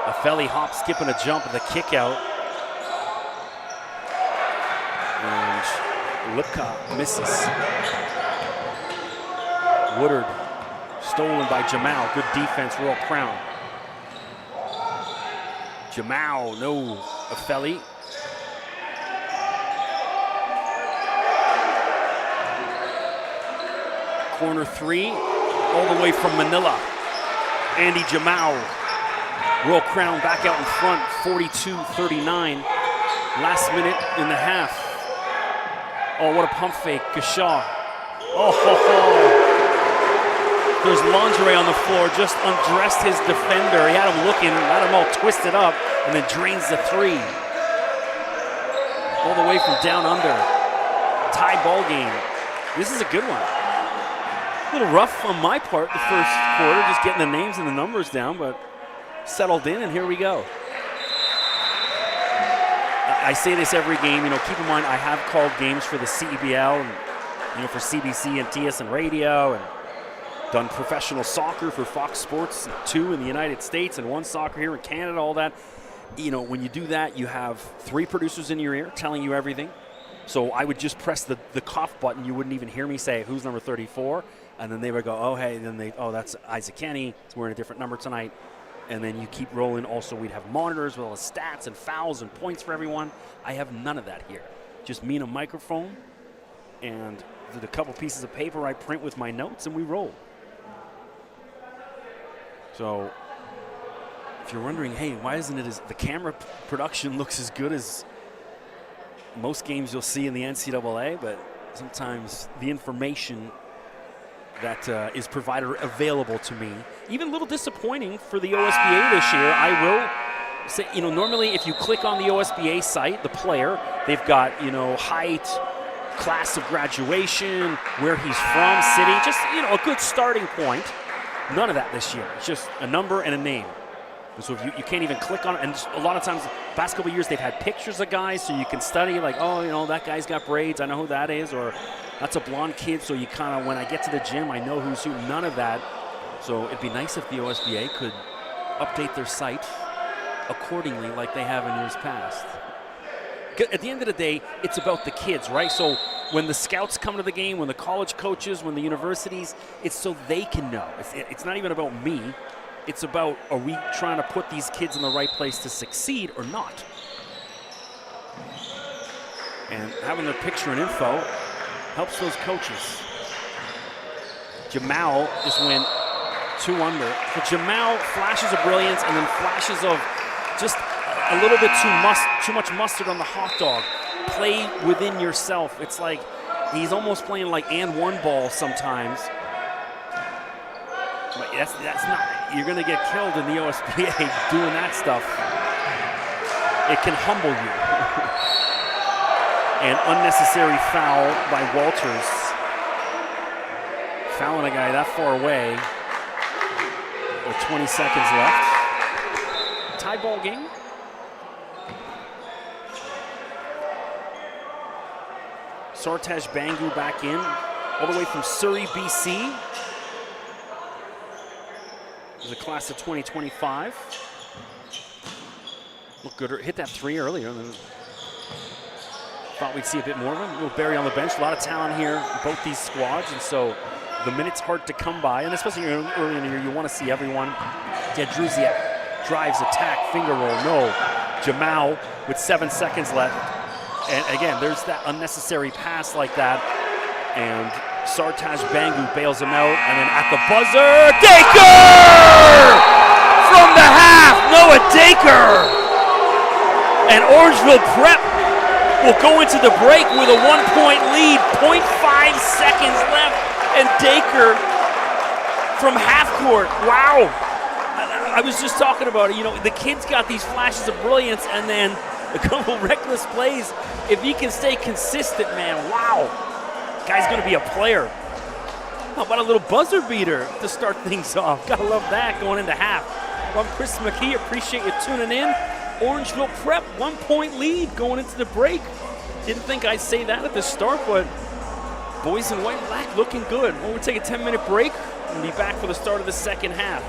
Ofeli hop, skip, and a jump at the kick out. And Lipka misses. Woodard stolen by Jamal. Good defense, Royal Crown. Jamal, no. Ofeli. Corner 3, all the way from Manila. Andy Jamal. Royal Crown back out in front, 42-39. Last minute in the half. Oh, what a pump fake, Gashaw. Oh, ho, ho. There's lingerie on the floor, just undressed his defender. He had him looking, had him all twisted up, and then drains the 3. All the way from down under. Tie ball game. This is a good one. A little rough on my part the first quarter, just getting the names and the numbers down, but settled in, and here we go. I say this every game, keep in mind I have called games for the CBL and, for CBC and TSN Radio, and done professional soccer for Fox Sports 2 in the United States and one soccer here in Canada, all that. When you do that, you have 3 producers in your ear telling you everything. So I would just press the cough button. You wouldn't even hear me say, who's number 34? And then they would go, oh, hey, and then that's Isaac Kenny. He's wearing a different number tonight. And then you keep rolling. Also, we'd have monitors with all the stats and fouls and points for everyone. I have none of that here. Just me and a microphone and a couple pieces of paper I print with my notes, and we roll. So if you're wondering, hey, why isn't it the camera production looks as good as most games you'll see in the NCAA, but sometimes the information that is provided available to me, even a little disappointing for the OSBA this year. I will say, normally if you click on the OSBA site, the player, they've got, height, class of graduation, where he's from, city, just, a good starting point. None of that this year. It's just a number and a name. And so if you can't even click on it, and a lot of times, past couple of years, they've had pictures of guys so you can study, like, oh, that guy's got braids, I know who that is, or that's a blonde kid, so you kind of, when I get to the gym, I know who's who. None of that. So it'd be nice if the OSBA could update their site accordingly like they have in years past. At the end of the day, it's about the kids, right? So when the scouts come to the game, when the college coaches, when the universities, it's so they can know. It's not even about me. It's about, are we trying to put these kids in the right place to succeed or not? And having their picture and info helps those coaches. Jamal just went 2 under. For Jamal, flashes of brilliance and then flashes of just a little bit too much mustard on the hot dog. Play within yourself. It's like he's almost playing like and one ball sometimes. But that's not, you're going to get killed in the OSBA doing that stuff. It can humble you. An unnecessary foul by Walters. Fouling a guy that far away with 20 seconds left. Tie ball game. Sartaj Bangu back in, all the way from Surrey, BC. There's a class of 2025. Look good, hit that 3 earlier. And then thought we'd see a bit more of him. Little Barry on the bench, a lot of talent here in both these squads, and so the minute's hard to come by, and especially early in the year, you want to see everyone. Jedruziak drives, attack, finger roll, no. Jamal with 7 seconds left. And again, there's that unnecessary pass like that. And Sartaj Bangu bails him out. And then at the buzzer, Dacre! From the half, Noah Dacre! And Orangeville Prep will go into the break with a 1-point lead. 0.5 seconds left. And Dacre from half court. Wow. I was just talking about it. The kid's got these flashes of brilliance and then a couple reckless plays. If he can stay consistent, man, wow. Guy's going to be a player. How about a little buzzer beater to start things off? Gotta love that going into half. Well, I'm Chris McKee. Appreciate you tuning in. Orangeville Prep, 1-point lead going into the break. Didn't think I'd say that at the start, but boys in white and black looking good. Well, we'll take a 10-minute break and be back for the start of the second half.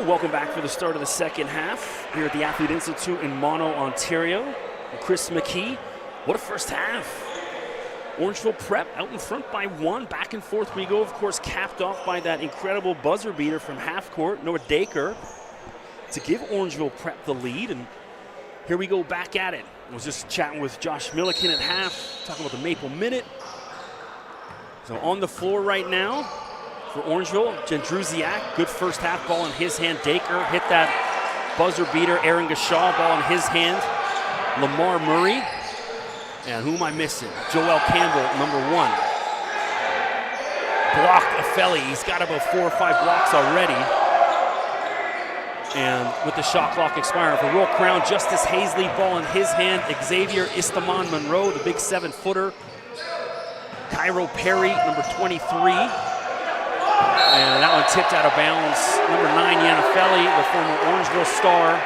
Welcome back for the start of the second half here at the Athlete Institute in Mono, Ontario. I'm Chris McKee. What a first half. Orangeville Prep out in front by 1. Back and forth we go, of course, capped off by that incredible buzzer beater from half court, Noah Dacre, to give Orangeville Prep the lead. And here we go back at it. I was just chatting with Josh Milliken at half, talking about the Maple Minute. So on the floor right now for Orangeville, Jendruziak, good first half, ball in his hand. Dacre hit that buzzer beater. Aaron Gashaw, ball in his hand. Lamar Murray. And who am I missing? Joel Campbell, number 1. Blocked Afeli. He's got about 4 or 5 blocks already. And with the shot clock expiring for Royal Crown, Justice Hazley, ball in his hand. Xavier Istaman Monroe, the big 7-footer. Cairo Perry, number 23. And that one tipped out of bounds. Number 9, Yana Feli, the former Orangeville star.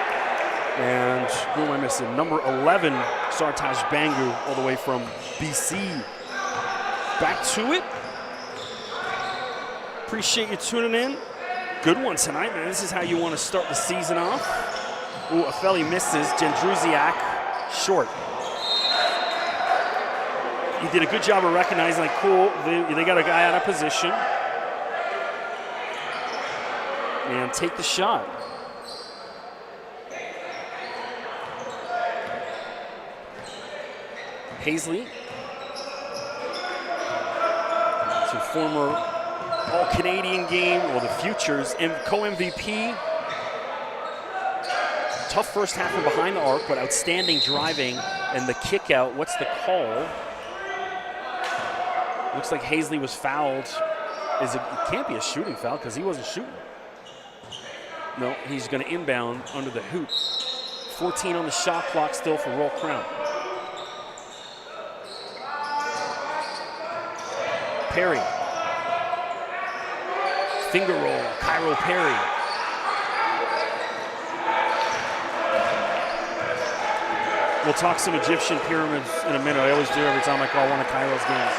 And who am I missing? Number 11, Sartaj Bangu, all the way from BC. Back to it. Appreciate you tuning in. Good one tonight, man. This is how you want to start the season off. Ooh, Afeli misses. Jendruziak, short. He did a good job of recognizing, like, cool, they got a guy out of position. And take the shot. Hazley, some former All-Canadian game, or the futures, co-MVP. Tough first half from behind the arc, but outstanding driving and the kick out. What's the call? Looks like Hazley was fouled. It can't be a shooting foul because he wasn't shooting. No, he's going to inbound under the hoop. 14 on the shot clock still for Royal Crown. Perry. Finger roll, Cairo Perry. We'll talk some Egyptian pyramids in a minute. I always do every time I call one of Cairo's games.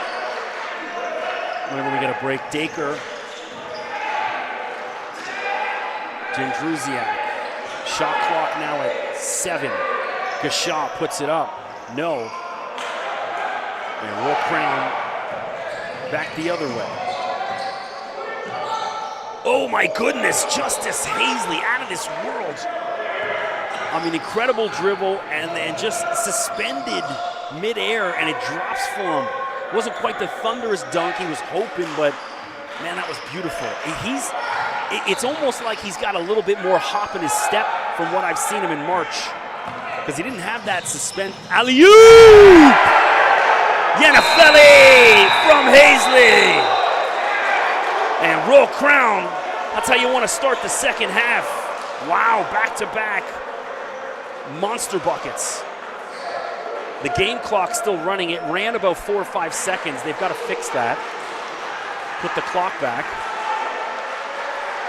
Whenever we get a break. Dacre. Jendruziak. Shot clock now at 7. Gashaw puts it up. No. And Royal Crown back the other way. Oh my goodness, Justice Hazley out of this world. I mean, incredible dribble and then just suspended midair and it drops for him. Wasn't quite the thunderous dunk he was hoping, but man, that was beautiful. It's almost like he's got a little bit more hop in his step from what I've seen him in March. Because he didn't have that suspend. Alley-oop! Yanafeli from Hazley. And Royal Crown, that's how you want to start the second half. Wow, back-to-back monster buckets. The game clock still running. It ran about 4 or 5 seconds. They've got to fix that. Put the clock back.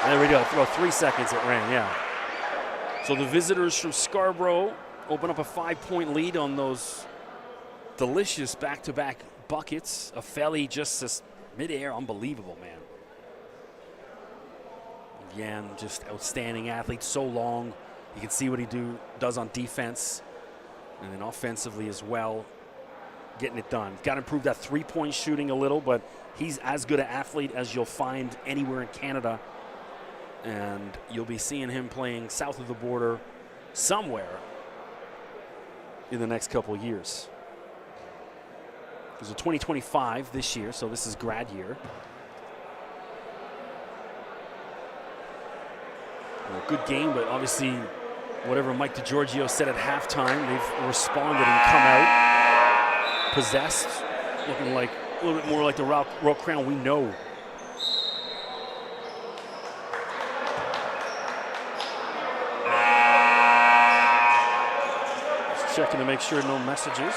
There we go, throw 3 seconds it ran, yeah. So the visitors from Scarborough open up a 5-point lead on those delicious back-to-back buckets. Afeli just mid-air, unbelievable, man. Again, just outstanding athlete, so long. You can see what he does on defense and then offensively as well, getting it done. Got to improve that three-point shooting a little, but he's as good an athlete as you'll find anywhere in Canada. And you'll be seeing him playing south of the border somewhere in the next couple of years. There's a 2025 this year, so this is grad year. Well, good game, but obviously whatever Mike DiGiorgio said at halftime, they've responded and come out possessed, looking like a little bit more like the Royal Crown we know. Just checking to make sure no messages.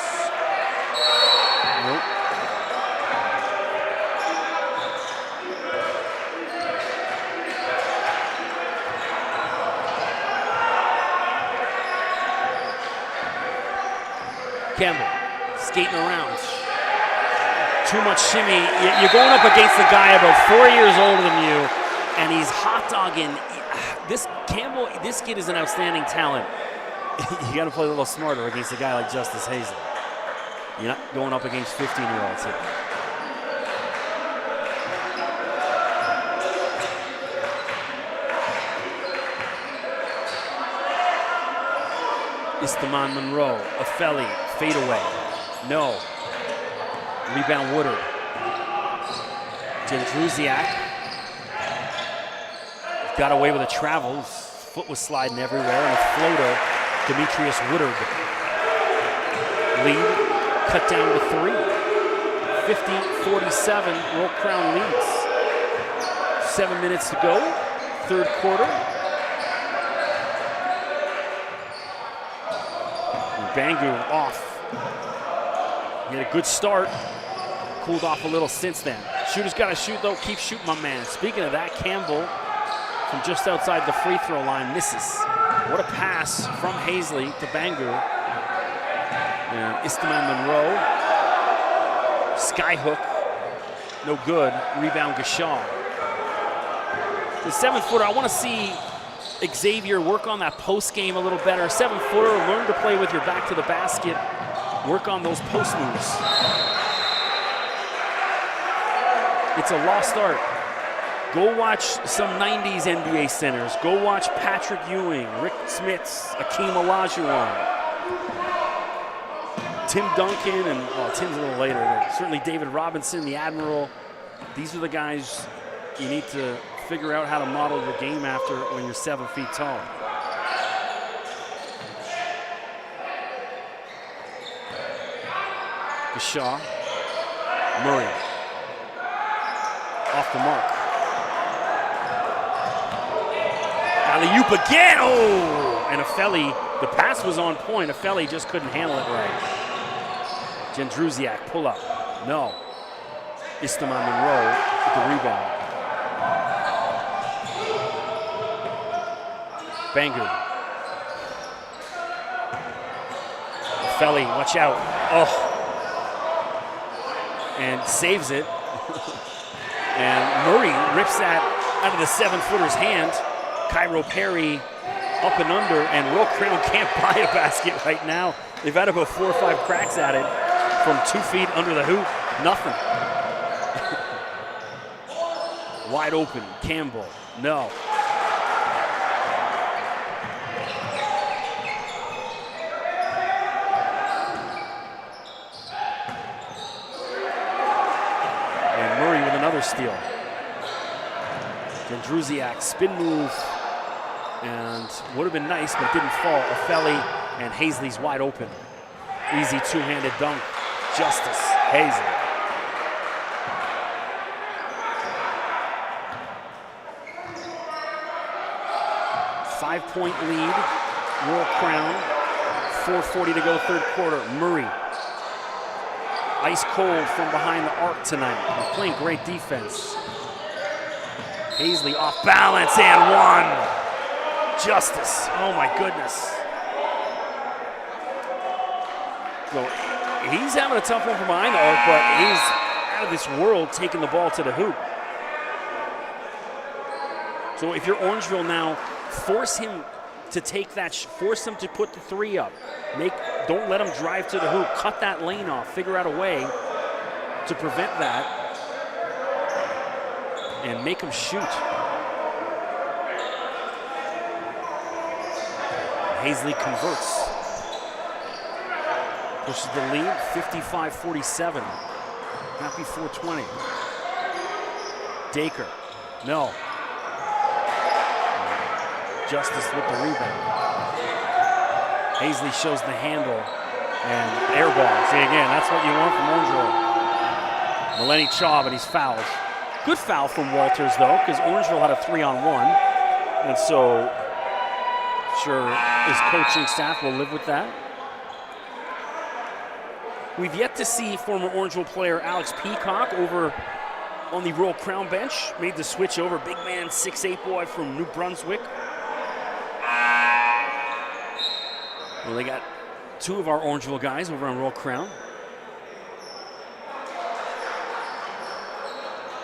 Nope. Campbell skating around. Too much shimmy. You're going up against a guy about 4 years older than you, and he's hot dogging. This Campbell, this kid is an outstanding talent. You got to play a little smarter against a guy like Justice Hazley. You're not going up against 15-year-olds here. Istaman Monroe, Ofeli, fadeaway. No. Rebound Woodard. Jędrusiak got away with a travel. His foot was sliding everywhere, and a floater, Demetrius Woodard. Lead cut down to 3. 50-47, Roll Crown leads. 7 minutes to go, third quarter. And Bangu off. He had a good start, cooled off a little since then. Shooter's got to shoot, though. Keep shooting, my man. Speaking of that, Campbell from just outside the free throw line misses. What a pass from Hazley to Bangu. And Istaman Monroe. Skyhook. No good. Rebound Gashaw. The 7-footer, I want to see Xavier work on that post game a little better. 7-footer, learn to play with your back to the basket. Work on those post moves. It's a lost art. Go watch some 90s NBA centers. Go watch Patrick Ewing, Rick Smits, Akeem Olajuwon, Tim Duncan, and Tim's a little later, but certainly David Robinson, the Admiral. These are the guys you need to figure out how to model your game after when you're 7 feet tall. Gashaw, Murray, off the mark. Alley-oop again, oh! And Ofeli, the pass was on point. Ofeli just couldn't handle it right. Jędrusiak, pull up, no. Istaman Monroe with the rebound. Bangu. Ofeli, watch out, oh. And saves it. And Murray rips that out of the 7-footer's hand. Cairo Perry up and under, and Roll Crown can't buy a basket right now. They've had about 4 or 5 cracks at it from 2 feet under the hoop. Nothing. Wide open, Campbell, no. And Murray with another steal. Jędrusiak, spin move, and would have been nice, but didn't fall. Ofeli, and Hazley's wide open. Easy two-handed dunk. Justice Hazley. Five-point lead, Roll Crown. 4:40 to go, third quarter. Murray, ice cold from behind the arc tonight. He's playing great defense. Hazley off balance and one. Justice, oh my goodness. So he's having a tough one from behind the arc, but he's out of this world taking the ball to the hoop. So if you're Orangeville now, force him to take that, force him to put the 3 up. Don't let him drive to the hoop, cut that lane off, figure out a way to prevent that and make him shoot. Hazley converts. Pushes the lead, 55-47. Happy 420. Dacre, no. Justice with the rebound. Hazley shows the handle and air ball. See again, that's what you want from Orangeville. Meleni Chaw, but he's fouled. Good foul from Walters though, because Orangeville had a 3-on-1. And so, sure, his coaching staff will live with that. We've yet to see former Orangeville player Alex Peacock over on the Roll Crown bench. Made the switch over, big man, 6'8" boy from New Brunswick. Well, they got 2 of our Orangeville guys over on Roll Crown.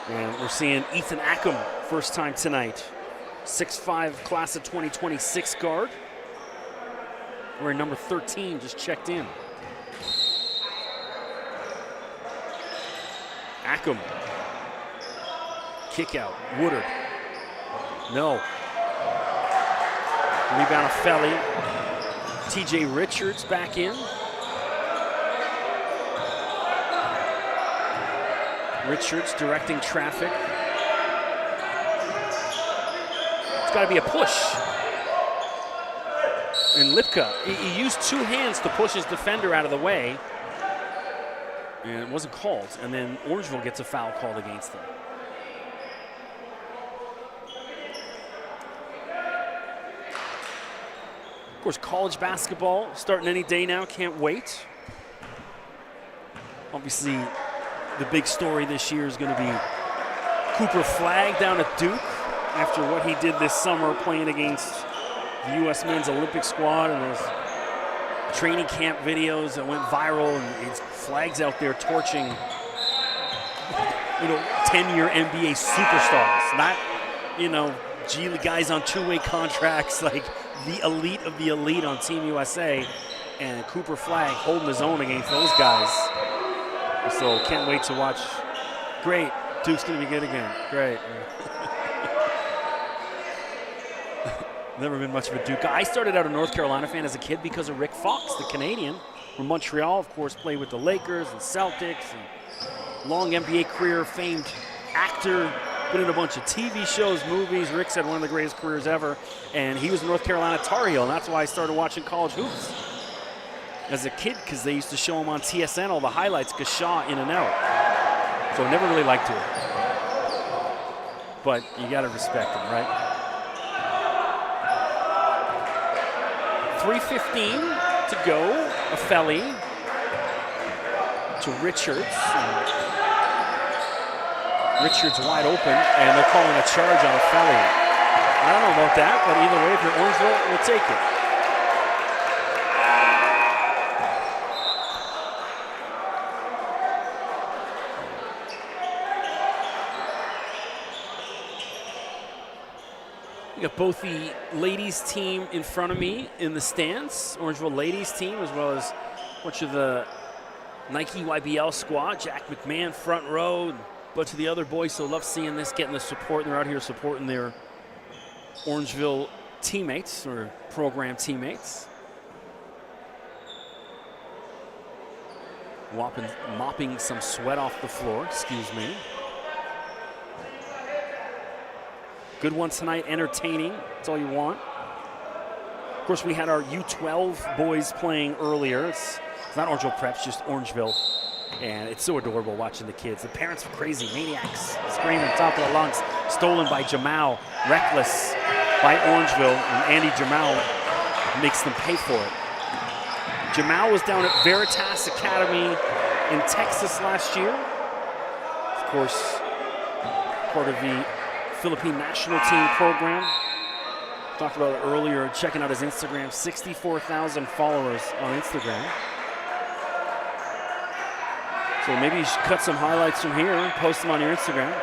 And we're seeing Ethan Ackham first time tonight. 6'5", class of 2026 guard. Wearing number 13, just checked in. Ackham. Kick out. Woodard. No. Rebound of Felly. TJ Richards back in. Richards directing traffic. It's got to be a push. And Lipka, he used two hands to push his defender out of the way. And it wasn't called. And then Orangeville gets a foul called against them. Of course, college basketball starting any day now. Can't wait. Obviously, the big story this year is going to be Cooper Flagg down at Duke after what he did this summer playing against the U.S. men's Olympic squad and those training camp videos that went viral, and Flagg's out there torching, 10-year NBA superstars, not, G League guys on two-way contracts, like the elite of the elite on Team USA, and Cooper Flagg holding his own against those guys. So can't wait to watch. Great, Duke's gonna be good again. Great. Never been much of a Duke guy. I started out a North Carolina fan as a kid because of Rick Fox, the Canadian from Montreal. Of course, played with the Lakers and Celtics. And long NBA career, famed actor, been in a bunch of TV shows, movies. Rick's had one of the greatest careers ever. And he was a North Carolina Tar Heel, and that's why I started watching college hoops as a kid, because they used to show him on TSN, all the highlights, Gashaw in and out. So I never really liked it. But you got to respect him, right? 3:15 to go. Felly to Richards. Richards wide open, and they're calling a charge on Felly. I don't know about that, but either way, if you're Orangeville, we'll take it. Got both the ladies team in front of me in the stands, Orangeville ladies team, as well as a bunch of the Nike YBL squad. Jack McMahon front row, and a bunch of the other boys. So love seeing this, getting the support, and they're out here supporting their Orangeville teammates or program teammates. Mopping some sweat off the floor, excuse me. Good one tonight, entertaining. That's all you want. Of course, we had our U12 boys playing earlier. It's not Orangeville Preps, just Orangeville. And it's so adorable watching the kids. The parents are crazy, maniacs, screaming top of their lungs. Stolen by Jamal, reckless by Orangeville, and Andy Jamal makes them pay for it. Jamal was down at Veritas Academy in Texas last year. Of course, part of the Philippine national team program. Talked about it earlier, checking out his Instagram, 64,000 followers on Instagram. So maybe you should cut some highlights from here and post them on your Instagram.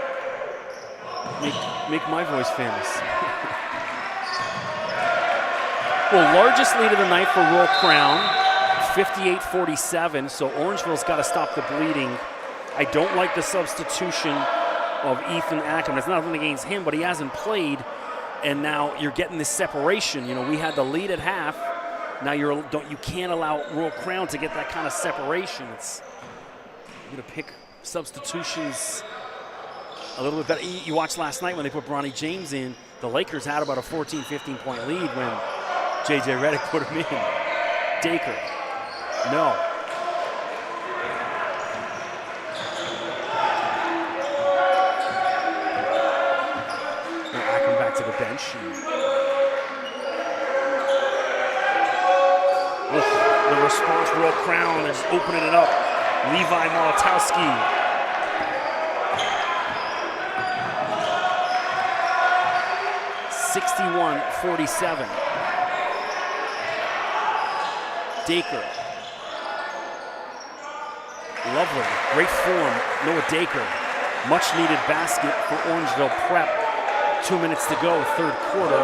Make my voice famous. Well, largest lead of the night for Royal Crown, 58-47, so Orangeville's got to stop the bleeding. I don't like the substitution of Ethan Ackham. It's nothing against him, but he hasn't played, and now you're getting this separation. We had the lead at half. Now you can't allow Royal Crown to get that kind of separation. You're going to pick substitutions a little bit better. You watched last night when they put Bronny James in. The Lakers had about a 14, 15-point lead when J.J. Redick put him in. Dacre, no. To the bench. The response, Royal Crown is opening it up. Levi Molotowski. (61-47). Dacre. Lovely, great form, Noah Dacre. Much needed basket for Orangeville Prep. 2 minutes to go, third quarter.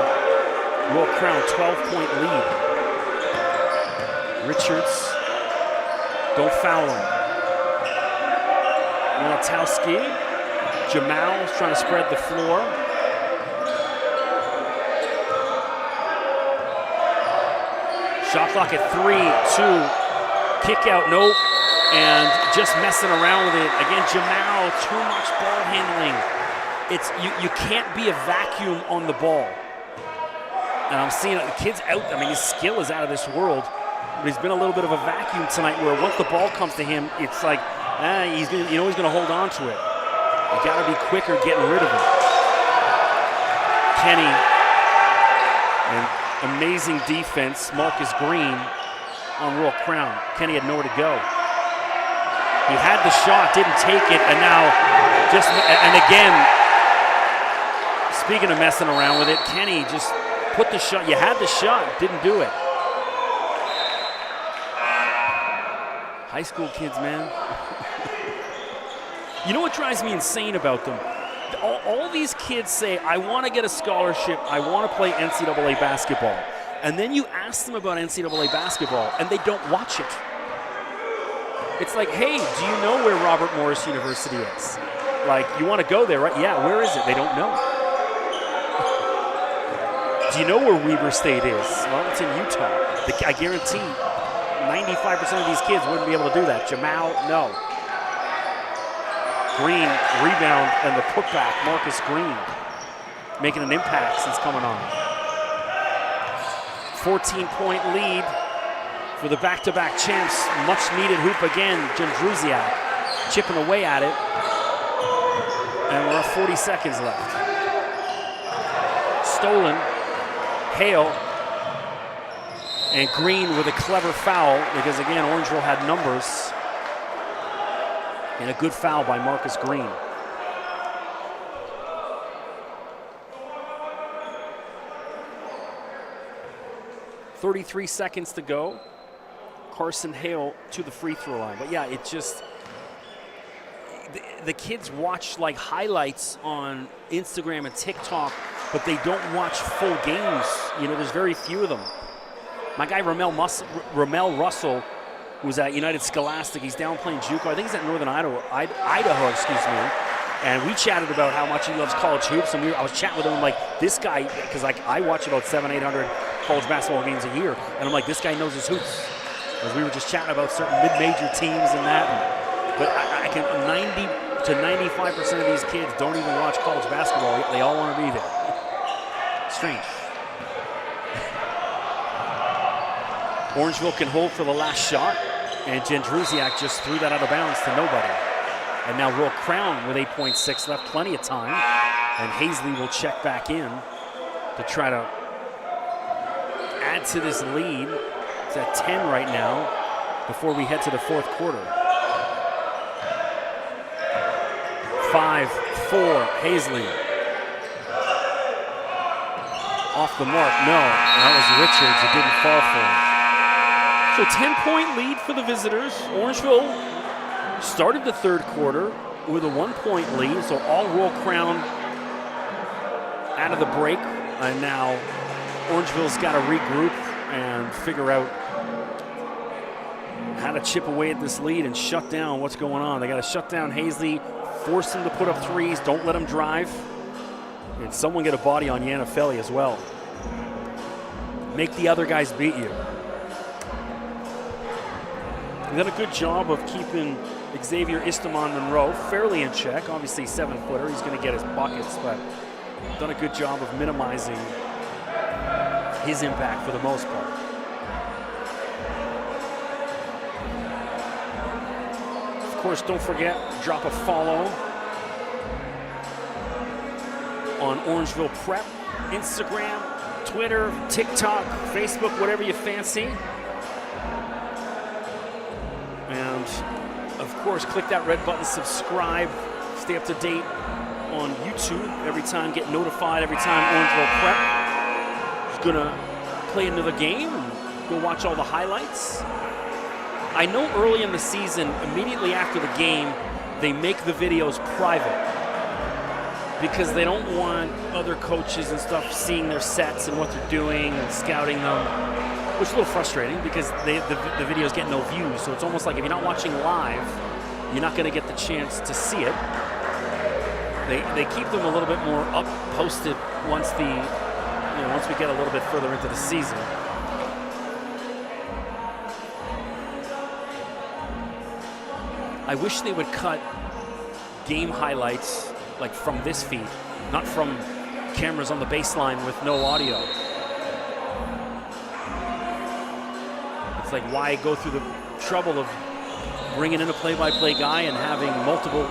Royal Crown 12-point lead. Richards, don't foul him. Milotowski, Jamal's trying to spread the floor. Shot clock at 3, 2, kick out, nope, and just messing around with it. Again, Jamal, too much ball handling. It's you can't be a vacuum on the ball. And I'm seeing the kid's out. I mean, his skill is out of this world. But he's been a little bit of a vacuum tonight where once the ball comes to him, it's like, he's gonna hold on to it. You gotta be quicker getting rid of it. Kenny, and amazing defense. Marcus Green on Royal Crown. Kenny had nowhere to go. He had the shot, didn't take it, and now and again, speaking of messing around with it, Kenny just put the shot. You had the shot, didn't do it. High school kids, man. You know what drives me insane about them? All these kids say, I want to get a scholarship, I want to play NCAA basketball. And then you ask them about NCAA basketball, and they don't watch it. It's like, hey, do you know where Robert Morris University is? Like, you want to go there, right? Yeah, where is it? They don't know. Do you know where Weber State is? Well, it's in Utah. I guarantee 95% of these kids wouldn't be able to do that. Jamal, no. Green, rebound, and the putback. Marcus Green making an impact since coming on. 14-point lead for the back-to-back champs. Much-needed hoop again. Jędrusiak chipping away at it. And we're at 40 seconds left. Stolen. Hale. And Green with a clever foul because, again, Orangeville had numbers. And a good foul by Marcus Green. .33 seconds to go. Carson Hale to the free throw line. But yeah, it just, the kids watch like highlights on Instagram and TikTok, but they don't watch full games. You know, there's very few of them. My guy Ramel Russell, who's at United Scholastic, he's down playing JUCO. I think he's at Northern Idaho, and we chatted about how much he loves college hoops, and I was chatting with him, I'm like, this guy, because like I watch about 700-800 college basketball games a year, and I'm like, this guy knows his hoops. Because we were just chatting about certain mid-major teams and that, but I can, 90 to 95% of these kids don't even watch college basketball. They all want to be there. Strange. Orangeville can hold for the last shot, and Jędrusiak just threw that out of bounds to nobody. And now Royal Crown with 8.6 left, plenty of time, and Hazley will check back in to try to add to this lead. It's at 10 right now before we head to the fourth quarter. 5-4, Hazley. Off the mark, no, that was Richards, it didn't fall for him. So 10-point lead for the visitors. Orangeville started the third quarter with a 1-point lead, so all Royal Crown out of the break, and now Orangeville's got to regroup and figure out how to chip away at this lead and shut down what's going on. They got to shut down Hazley, force him to put up threes, don't let him drive, and someone get a body on Yannifelli as well. Make the other guys beat you. They've done a good job of keeping Xavier Istamon Monroe fairly in check. Obviously 7-footer, he's going to get his buckets, but done a good job of minimizing his impact for the most part. Of course, don't forget, drop a follow on Orangeville Prep, Instagram, Twitter, TikTok, Facebook, whatever you fancy. And of course, click that red button, subscribe, stay up to date on YouTube every time, get notified every time Orangeville Prep is gonna play another game, and go watch all the highlights. I know early in the season, immediately after the game, they make the videos private. because they don't want other coaches and stuff seeing their sets and what they're doing and scouting them, which is a little frustrating because the videos get no views. So it's almost like if you're not watching live, you're not going to get the chance to see it. They keep them a little bit more up posted once we get a little bit further into the season. I wish they would cut game highlights like from this feed, not from cameras on the baseline with no audio. It's like, why go through the trouble of bringing in a play-by-play guy and having multiple,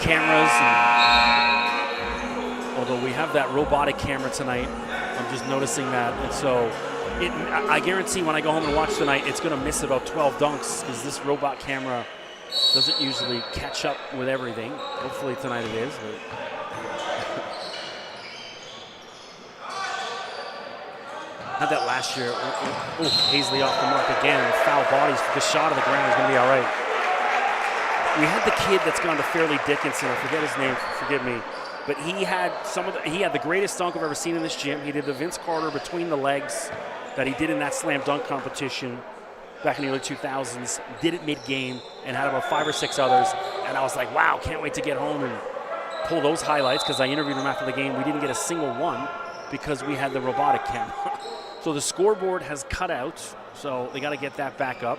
cameras? And although we have that robotic camera tonight, I'm just noticing that, and so I guarantee when I go home and watch tonight, it's going to miss about 12 dunks because this robot camera doesn't usually catch up with everything. Hopefully tonight it is. But had that last year. Hazley off the mark again. Foul bodies. The shot of the ground is going to be all right. We had the kid that's gone to Fairleigh Dickinson. I forget his name. Forgive me. But he had the greatest dunk I've ever seen in this gym. He did the Vince Carter between the legs that he did in that slam dunk competition back in the early 2000s, did it mid-game, and had about 5 or 6 others. And I was like, wow, can't wait to get home and pull those highlights, because I interviewed him after the game. We didn't get a single one because we had the robotic camera. So the scoreboard has cut out, so they got to get that back up.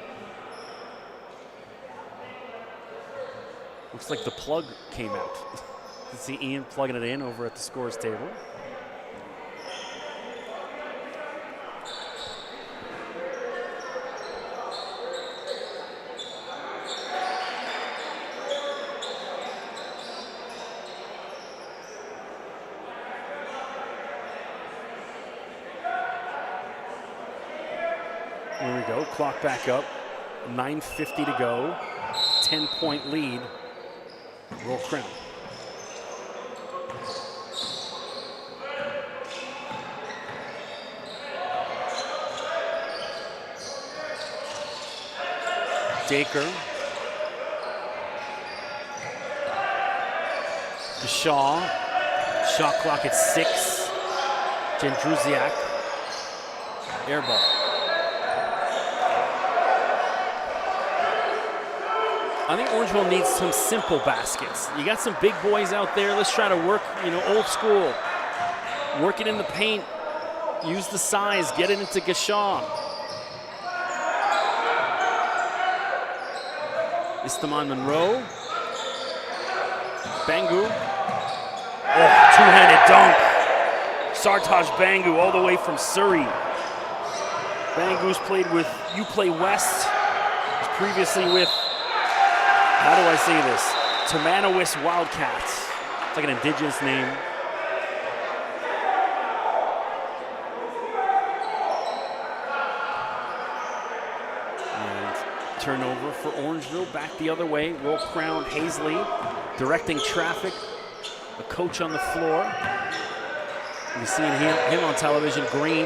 Looks like the plug came out. You can see Ian plugging it in over at the scores table. There we go, clock back up, 9:50 to go, 10-point lead, Roll Crown. Dacre, Shaw, shot clock at 6, Jędrusiak, air ball. I think Orangeville needs some simple baskets. You got some big boys out there. Let's try to work, old school. Work it in the paint. Use the size. Get it into Gashaw. Istaman Monroe. Bangu. Oh, two-handed dunk. Sartaj Bangu all the way from Surrey. Bangu's played with UPlay West. Was previously with, how do I say this? Tamanawis Wildcats. It's like an indigenous name. And turnover for Orangeville. Back the other way. Roll Crown, Hazley directing traffic. A coach on the floor. You're seeing him on television. Green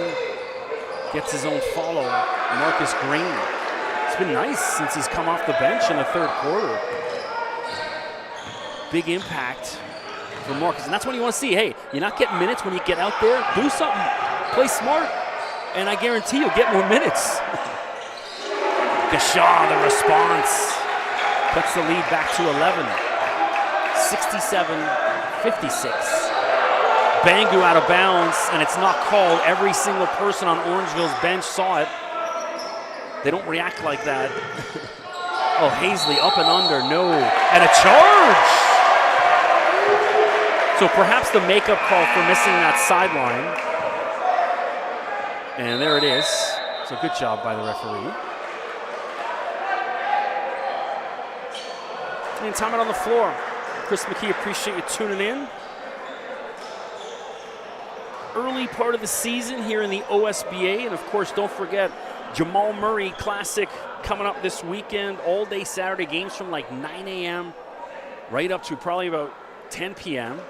gets his own follow. Marcus Green. It's been nice since he's come off the bench in the third quarter. Big impact for Marcus, and that's what you want to see. Hey, you're not getting minutes when you get out there. Do something, play smart, and I guarantee you'll get more minutes. Gashaw, the response, cuts the lead back to 11. 67-56. Bangu out of bounds, and it's not called. Every single person on Orangeville's bench saw it. They don't react like that. Oh, Hazley up and under, no. And a charge! So perhaps the makeup call for missing that sideline. And there it is. So good job by the referee. And timeout on the floor. Chris McKee, appreciate you tuning in. Early part of the season here in the OSBA. And of course, don't forget, Jamal Murray Classic coming up this weekend. All day Saturday, games from like 9 a.m. right up to probably about 10 p.m.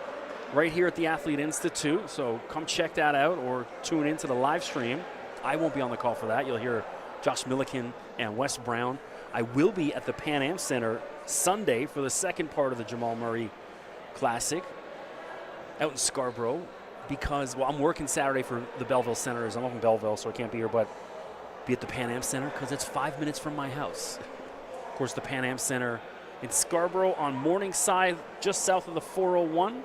right here at the Athlete Institute. So come check that out or tune into the live stream. I won't be on the call for that. You'll hear Josh Milliken and Wes Brown. I will be at the Pan Am Center Sunday for the second part of the Jamal Murray Classic. out in Scarborough because, well, I'm working Saturday for the Belleville Senators. I'm up in Belleville, so I can't be here, but be at the Pan Am Center because it's 5 minutes from my house. Of course, the Pan Am Center in Scarborough on Morningside, just south of the 401.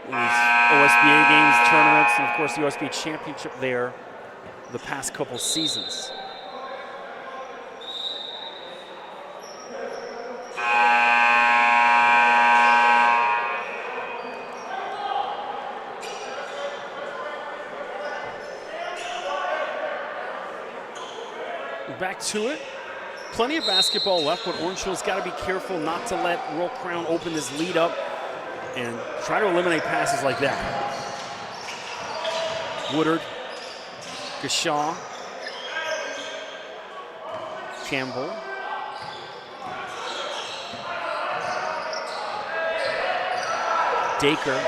OSBA games, tournaments, and of course the OSBA championship there the past couple seasons. Back to it. Plenty of basketball left, but Orangeville's got to be careful not to let Royal Crown open this lead up and try to eliminate passes like that. Woodard, Gashaw, Campbell, Dacre.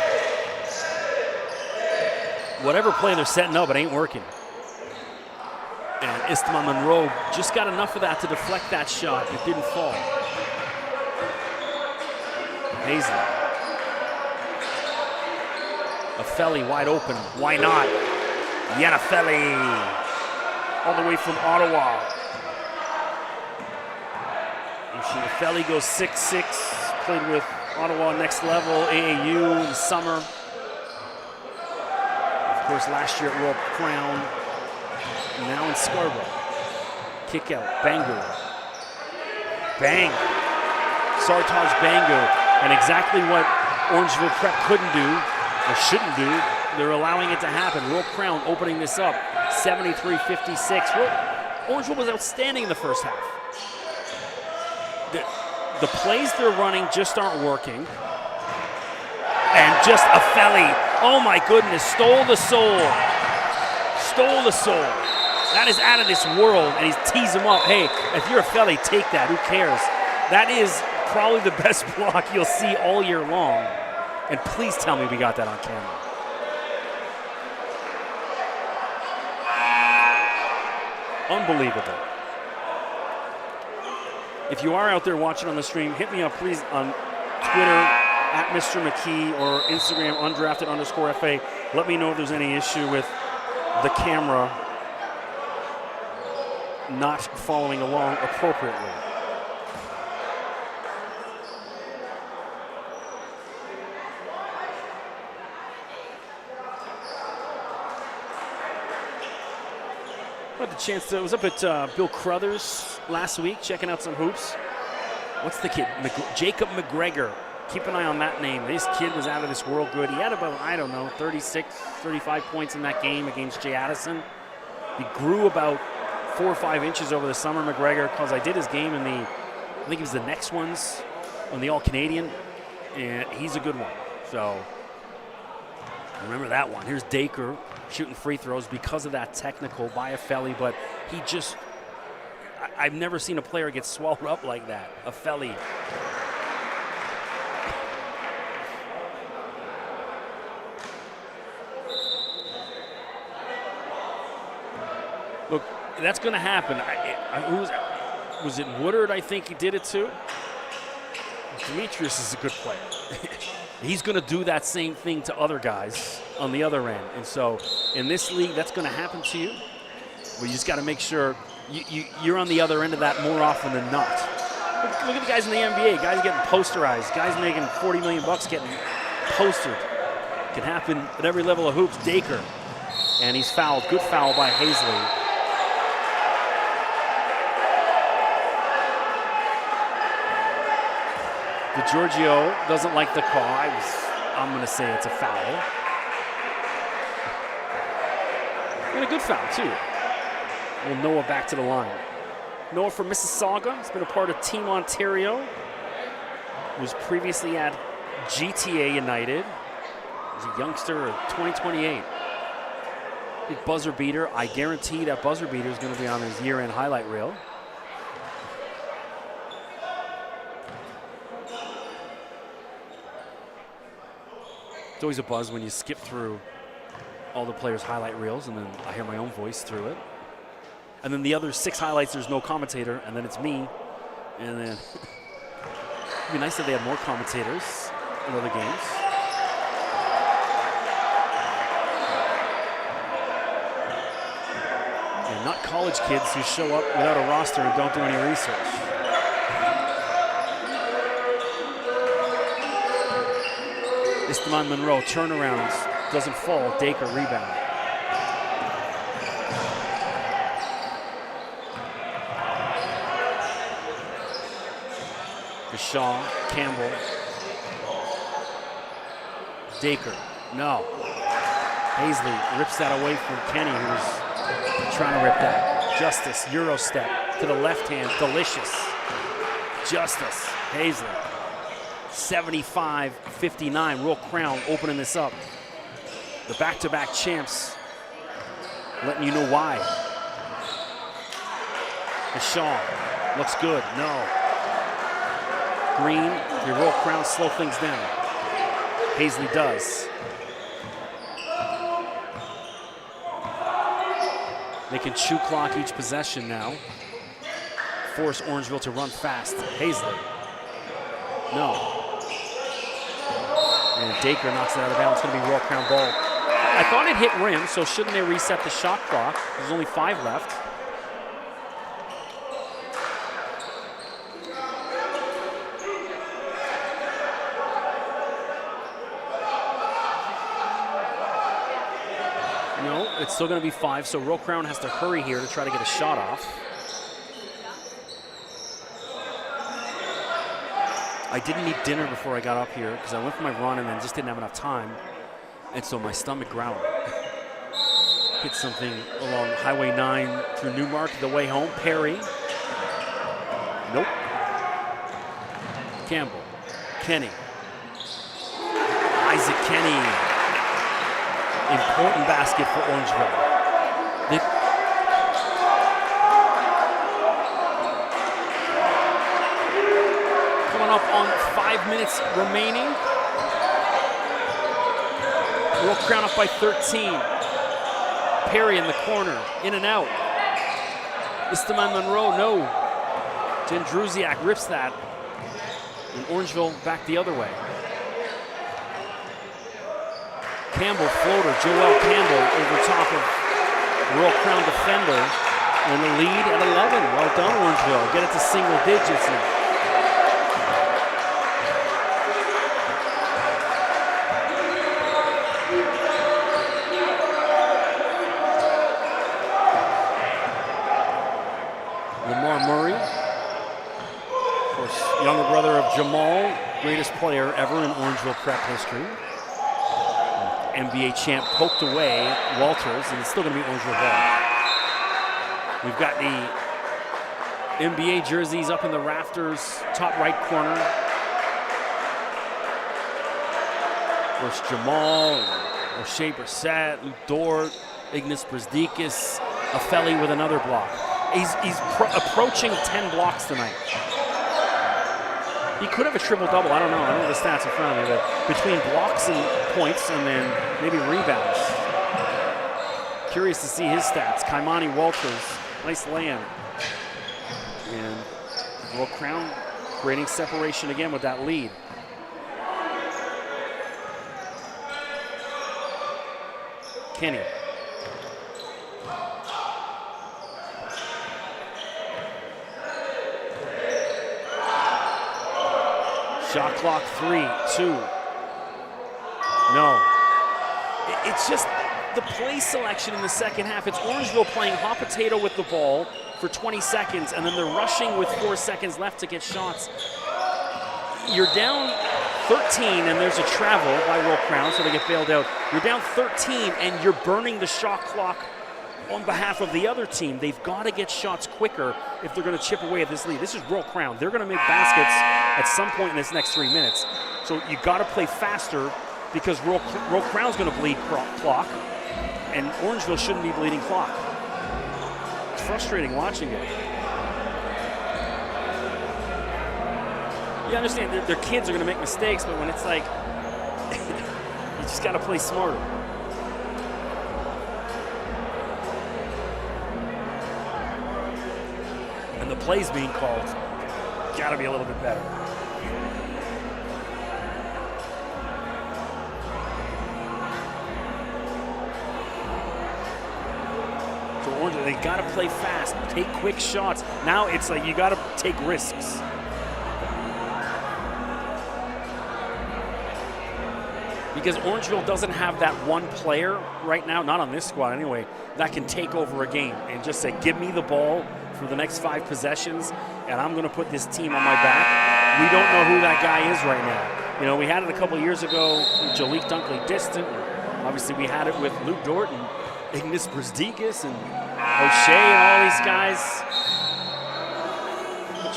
Whatever play they're setting up, it ain't working. And Esteban Monroe just got enough of that to deflect that shot. It didn't fall. Paisley. Afeli wide open. Why not? Yanafeli. All the way from Ottawa. Afeli goes 6'6". Played with Ottawa Next Level, AAU in the summer. Of course, last year at Royal Crown. Now in Scarborough. Kick out. Bangu. Bang. Sartaj Bangu. And exactly what Orangeville Prep couldn't do, or shouldn't do, they're allowing it to happen. Royal Crown opening this up. 73-56. Orangeville was outstanding in the first half. The plays they're running just aren't working. And just Afeli. Oh my goodness. Stole the soul. Stole the soul. That is out of this world, and he's teased him up. Hey, if you're a Afeli, take that. Who cares? That is probably the best block you'll see all year long. And please tell me we got that on camera. Unbelievable. If you are out there watching on the stream, hit me up, please, on Twitter, at Mr. McKee, or Instagram, undrafted_FA. Let me know if there's any issue with the camera not following along appropriately. I had the chance to, I was up at Bill Crothers last week checking out some hoops. What's the kid? Jacob McGregor. Keep an eye on that name. This kid was out of this world good. He had about, I don't know, 36, 35 points in that game against Jay Addison. He grew about 4 or 5 inches over the summer, McGregor, because I did his game in the, I think it was the next ones on the All-Canadian, and he's a good one. So remember that one. Here's Dacre shooting free throws because of that technical by Afeli, but he just, I've never seen a player get swallowed up like that. Afeli. Look, that's going to happen. Was it Woodard, I think he did it too? Demetrius is a good player. He's going to do that same thing to other guys on the other end. And so in this league, that's going to happen to you. But you just got to make sure you're on the other end of that more often than not. Look at the guys in the NBA. Guys getting posterized. Guys making $40 million getting postered. It can happen at every level of hoops. Dacre. And he's fouled. Good foul by Hazley. DeGiorgio doesn't like the call. I'm going to say it's a foul. And a good foul, too. Well, Noah back to the line. Noah from Mississauga has been a part of Team Ontario. Was previously at GTA United. He's a youngster of 2028. Big buzzer beater. I guarantee that buzzer beater is going to be on his year-end highlight reel. It's always a buzz when you skip through all the players' highlight reels, and then I hear my own voice through it. And then the other 6 highlights, there's no commentator, and then it's me. And then it'd be nice if they had more commentators. in other games. And not college kids who show up without a roster and don't do any research. Esteban Monroe, turnarounds, doesn't fall, Dacre rebound. Shaw, Campbell, Dacre, no. Paisley rips that away from Kenny, who's trying to rip that. Justice, Euro step to the left hand, delicious. Justice, Paisley. 75-59, Royal Crown opening this up. The back-to-back champs letting you know why. Shaw looks good, no. Green, the Royal Crown slow things down. Paisley does. They can chew clock each possession now. Force Orangeville to run fast. Paisley. No. And Dacre knocks it out of bounds. It's going to be Royal Crown ball. I thought it hit rim, so shouldn't they reset the shot clock? There's only 5 left. It's still going to be 5, so Royal Crown has to hurry here to try to get a shot off. I didn't eat dinner before I got up here because I went for my run and then just didn't have enough time. And so my stomach growled. Hit something along Highway 9 through Newmark the way home. Perry. Nope. Campbell. Kenny. Isaac Kenny. Important basket for Orangeville. Coming up on 5 minutes remaining. Royal Crown up by 13. Perry in the corner, in and out. Esteban Monroe, no. Jendruziak rips that. And Orangeville back the other way. Campbell floater, Joel Campbell over top of Royal Crown defender, and the lead at 11. Well done, Orangeville. Get it to single digits now. Lamar Murray, of course, younger brother of Jamal, greatest player ever in Orangeville prep history. NBA champ poked away Walters, and it's still going to be Orangeville ball. We've got the NBA jerseys up in the rafters, top right corner. Of course, Jamal, O'Shea Brissett, Luke Dort, Ignas Brzdikis, Afeli with another block. He's approaching 10 blocks tonight. He could have a triple-double. I don't know. I don't know the stats in front of me, but between blocks and points and then maybe rebounds. Curious to see his stats. Kaimani Walters, nice lay-in. And Royal Crown creating separation again with that lead. Kenny. Shot clock 3, 2. No. It's just the play selection in the second half. It's Orangeville playing hot potato with the ball for 20 seconds, and then they're rushing with 4 seconds left to get shots. You're down 13, and there's a travel by Royal Crown, so they get bailed out. You're down 13, and you're burning the shot clock on behalf of the other team. They've got to get shots quicker if they're going to chip away at this lead. This is Royal Crown. They're going to make baskets at some point in this next 3 minutes. So you got to play faster because Royal Crown's going to bleed clock, and Orangeville shouldn't be bleeding clock. It's frustrating watching it. You understand their kids are going to make mistakes, but when it's like, you just got to play smarter. And the plays being called got to be a little bit better. Orangeville, they got to play fast, take quick shots. Now it's like you got to take risks. Because Orangeville doesn't have that one player right now, not on this squad anyway, that can take over a game and just say, give me the ball for the next 5 possessions, and I'm going to put this team on my back. We don't know who that guy is right now. You know, we had it a couple years ago, Jalik Dunkley Distant. Obviously, we had it with Luke Dort and Ignis Brzdeikis and O'Shea and all these guys.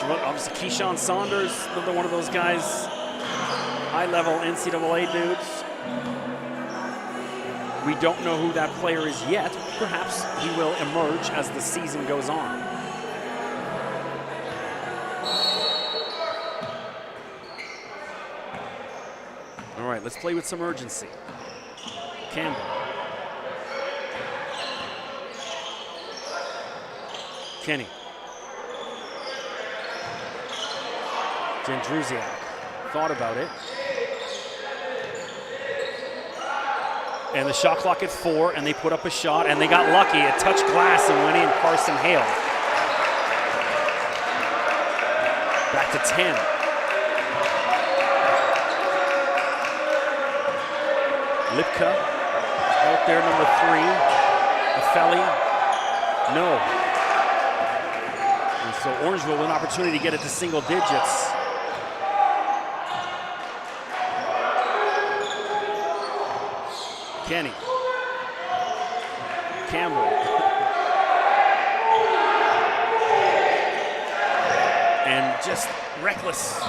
Obviously, Keyshawn Saunders, another one of those guys. High-level NCAA dudes. We don't know who that player is yet. Perhaps he will emerge as the season goes on. All right, let's play with some urgency. Campbell. Kenny. Jędrusiak thought about it. And the shot clock at 4, and they put up a shot, and they got lucky. It touched glass and went in. Carson Hale. Back to 10. Lipka out there, number 3. Afeli. No. And so Orangeville with an opportunity to get it to single digits. Kenny. Campbell. And just reckless.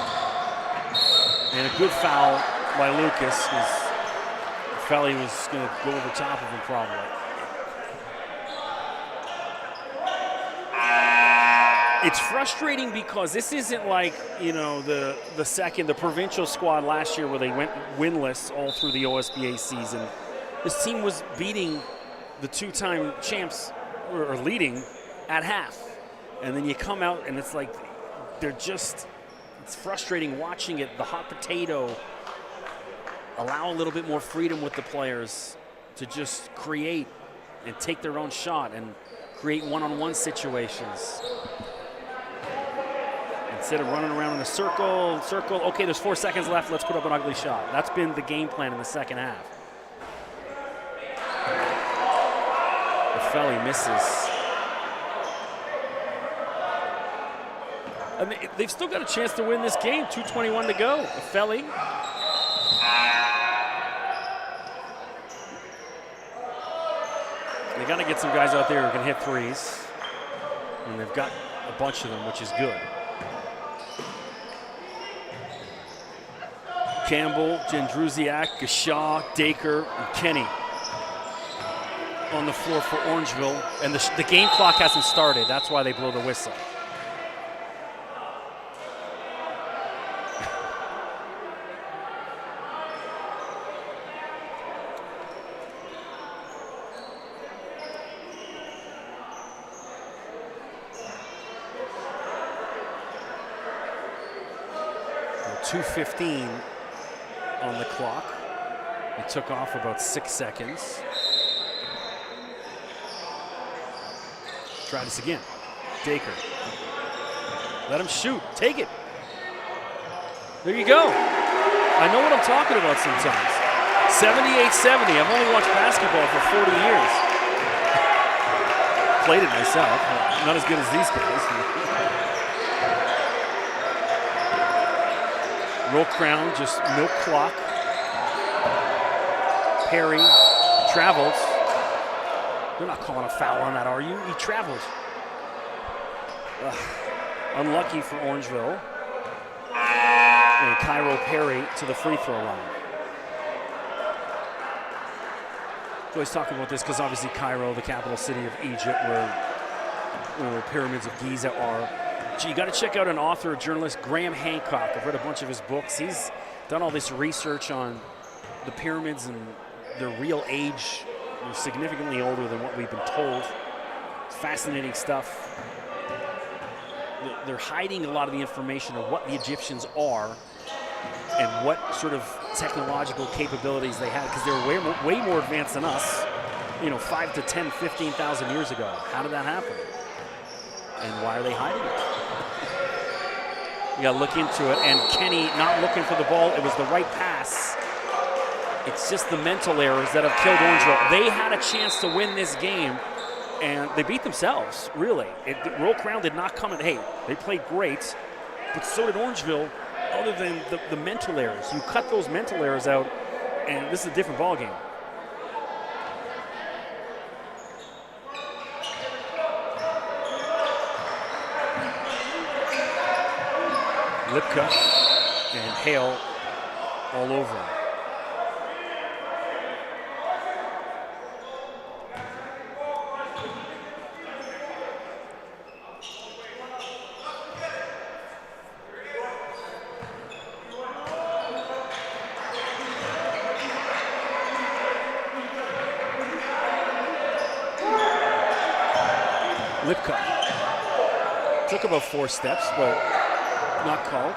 And a good foul by Lucas, because Felly was going to go over top of him probably. It's frustrating because this isn't like, you know, the provincial squad last year where they went winless all through the OSBA season. This team was beating the 2-time champs, or leading at half. And then you come out and it's like, it's frustrating watching it. The hot potato, allow a little bit more freedom with the players to just create and take their own shot and create one-on-one situations. Instead of running around in a circle, okay, there's 4 seconds left, let's put up an ugly shot. That's been the game plan in the second half. Felly misses. I mean, they've still got a chance to win this game. 2:21 to go. Felly. They got to get some guys out there who can hit threes. And they've got a bunch of them, which is good. Campbell, Jędrusiak, Gashaw, Dacre, and Kenny on the floor for Orangeville, and the game clock hasn't started. That's why they blow the whistle. So 2:15 on the clock. It took off about 6 seconds. Try this again. Dacre. Let him shoot. Take it. There you go. I know what I'm talking about sometimes. 78-70. I've only watched basketball for 40 years. Played it myself. Not as good as these guys. Roll crown, just milk clock. Perry travels. They're not calling a foul on that, are you? He travels. Unlucky for Orangeville. And Cairo Perry to the free throw line. I'm always talking about this because obviously Cairo, the capital city of Egypt, where the pyramids of Giza are. You got to check out an author, a journalist, Graham Hancock. I've read a bunch of his books. He's done all this research on the pyramids and their real age. They're significantly older than what we've been told. It's fascinating stuff. They're hiding a lot of the information of what the Egyptians are and what sort of technological capabilities they had, because they're way more advanced than us. 5 to 10, 15,000 years ago. How did that happen? And why are they hiding it? You got to look into it. And Kenny not looking for the ball. It was the right pass. It's just the mental errors that have killed Orangeville. They had a chance to win this game, and they beat themselves, really. Royal Crown did not come in. Hey, they played great, but so did Orangeville, other than the mental errors. You cut those mental errors out, and this is a different ballgame. Lipka and Hale all over him. Lipka took about 4 steps, but not called.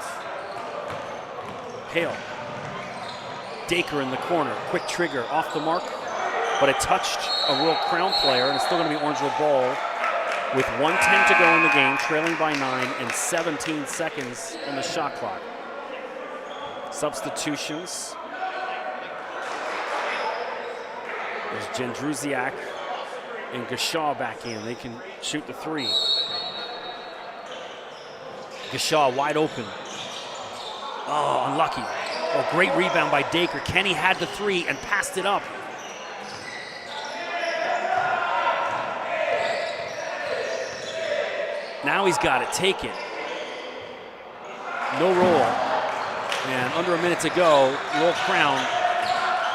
Hale. Dacre in the corner. Quick trigger off the mark, but it touched a Royal Crown player, and it's still going to be Orangeville ball with 1:10 to go in the game, trailing by 9 and 17 seconds on the shot clock. Substitutions. There's Jędrusiak and Gashaw back in. They can shoot the 3. Gashaw wide open. Oh, unlucky. Oh, great rebound by Dacre. Kenny had the 3 and passed it up. Now he's got it. Take it. No roll. And under a minute to go, Royal Crown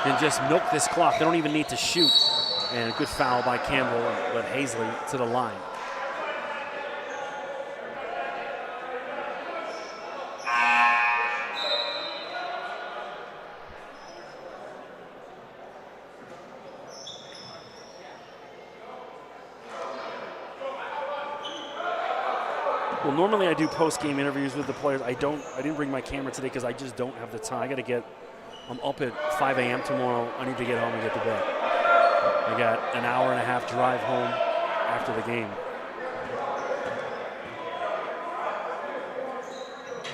can just milk this clock. They don't even need to shoot. And a good foul by Campbell, but Hazley to the line. Well, normally I do post-game interviews with the players. I didn't bring my camera today because I just don't have the time. I'm up at 5 a.m. tomorrow. I need to get home and get to bed. I got an hour and a half drive home after the game.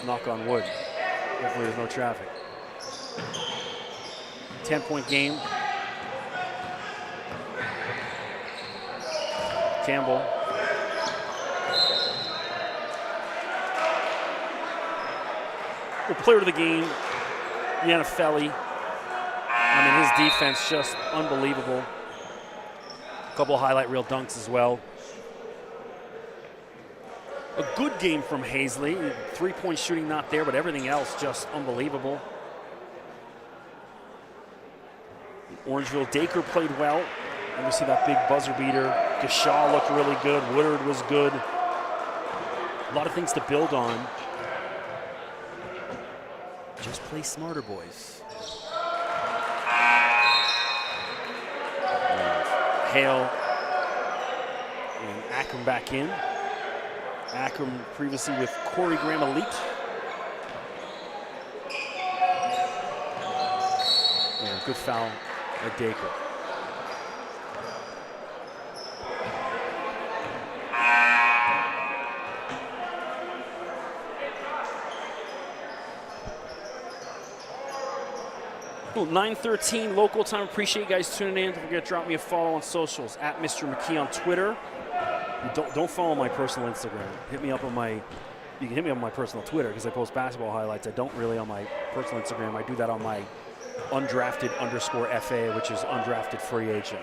Knock on wood. Hopefully there's no traffic. 10-point game. Campbell. Well, player of the game, Yanafelli. I mean, his defense just unbelievable. A couple highlight reel dunks as well. A good game from Hazley. 3-point shooting not there, but everything else just unbelievable. Orangeville, Dacre played well. And we see that big buzzer beater. Gashaw looked really good. Woodard was good. A lot of things to build on. Just play smarter, boys. Hale and Akram back in. Akram previously with Corey Graham Elite. Yeah, good foul at Dacre. Well, 9:13 local time. Appreciate you guys tuning in. Don't forget to drop me a follow on socials at Mr. McKee on Twitter. Don't follow my personal Instagram. Hit me up on my. You can hit me on my personal Twitter because I post basketball highlights. I don't really on my personal Instagram. I do that on my undrafted_FA, which is undrafted free agent.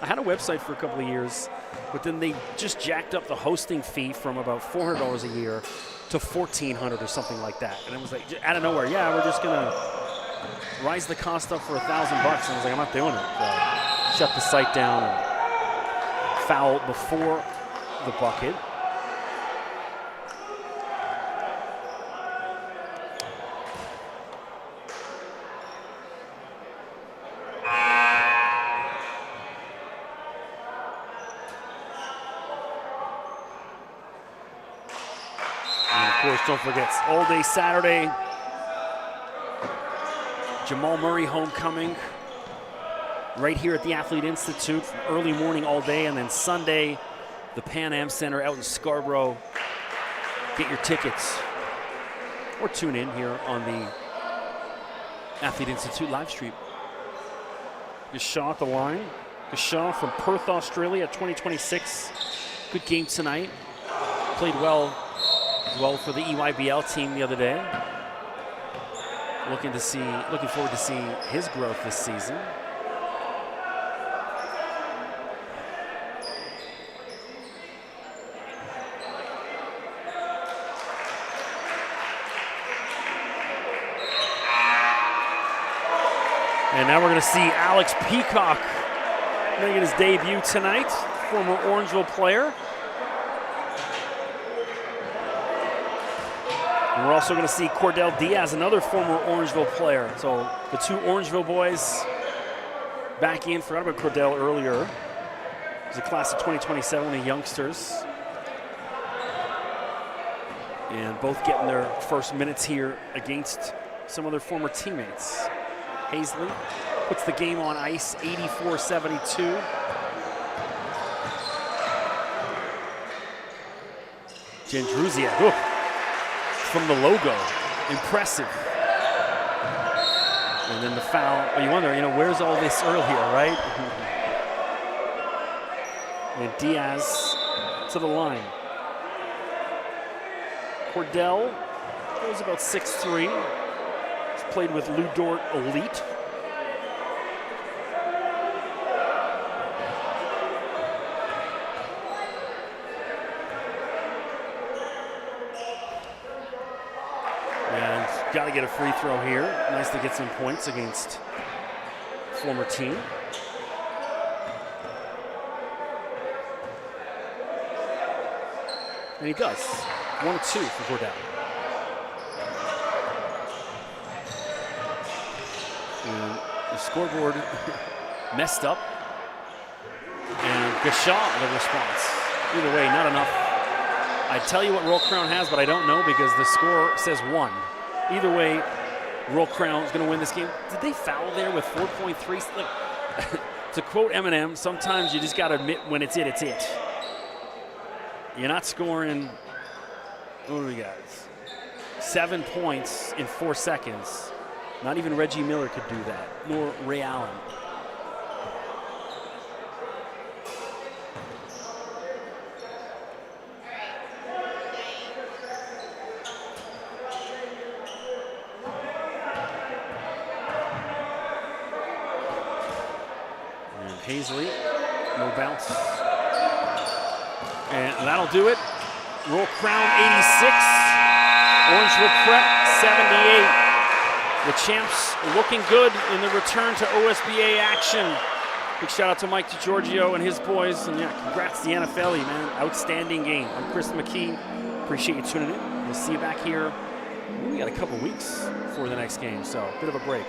I had a website for a couple of years, but then they just jacked up the hosting fee from about $400 a year to $1,400 or something like that. And it was like out of nowhere. Yeah, we're just gonna rise the cost up for $1,000 bucks. And I was like, I'm not doing it. So shut the site down and foul before the bucket. And of course, don't forget, it's all day Saturday. Jamal Murray homecoming. right here at the Athlete Institute, early morning all day, and then Sunday, the Pan Am Center out in Scarborough. Get your tickets or tune in here on the Athlete Institute live stream. Gashaw at the line. Gashaw from Perth, Australia, 2026. Good game tonight. Played well for the EYBL team the other day. Looking forward to seeing his growth this season. And now we're going to see Alex Peacock making his debut tonight, former Orangeville player. And we're also going to see Cordell Diaz, another former Orangeville player. So the two Orangeville boys back in. Forgot about Cordell earlier. He's a class of 2027, the youngsters. And both getting their first minutes here against some of their former teammates. Hazley puts the game on ice, 84-72. Jandruzia, from the logo, impressive. And then the foul. Well, you wonder, where's all this earlier, right? And Diaz to the line. Cordell goes about 6'3". Played with Lou Dort Elite. And got to get a free throw here. Nice to get some points against former team. And he does. 1 of 2 for Cordell. And the scoreboard messed up. And Gashaw, the response. Either way, not enough. I tell you what Royal Crown has, but I don't know because the score says 1. Either way, Royal Crown is going to win this game. Did they foul there with 4.3? Like, to quote Eminem, sometimes you just got to admit when it's it, it's it. You're not scoring, what do we got? 7 points in 4 seconds. Not even Reggie Miller could do that, nor Ray Allen. And Hazley, no bounce. And that'll do it. Royal Crown 86, Orangeville Prep 78. The champs looking good in the return to OSBA action. Big shout out to Mike DiGiorgio and his boys. And yeah, congrats to the NFL, man. Outstanding game. I'm Chris McKee. Appreciate you tuning in. We'll see you back here. We got a couple weeks for the next game, so a bit of a break.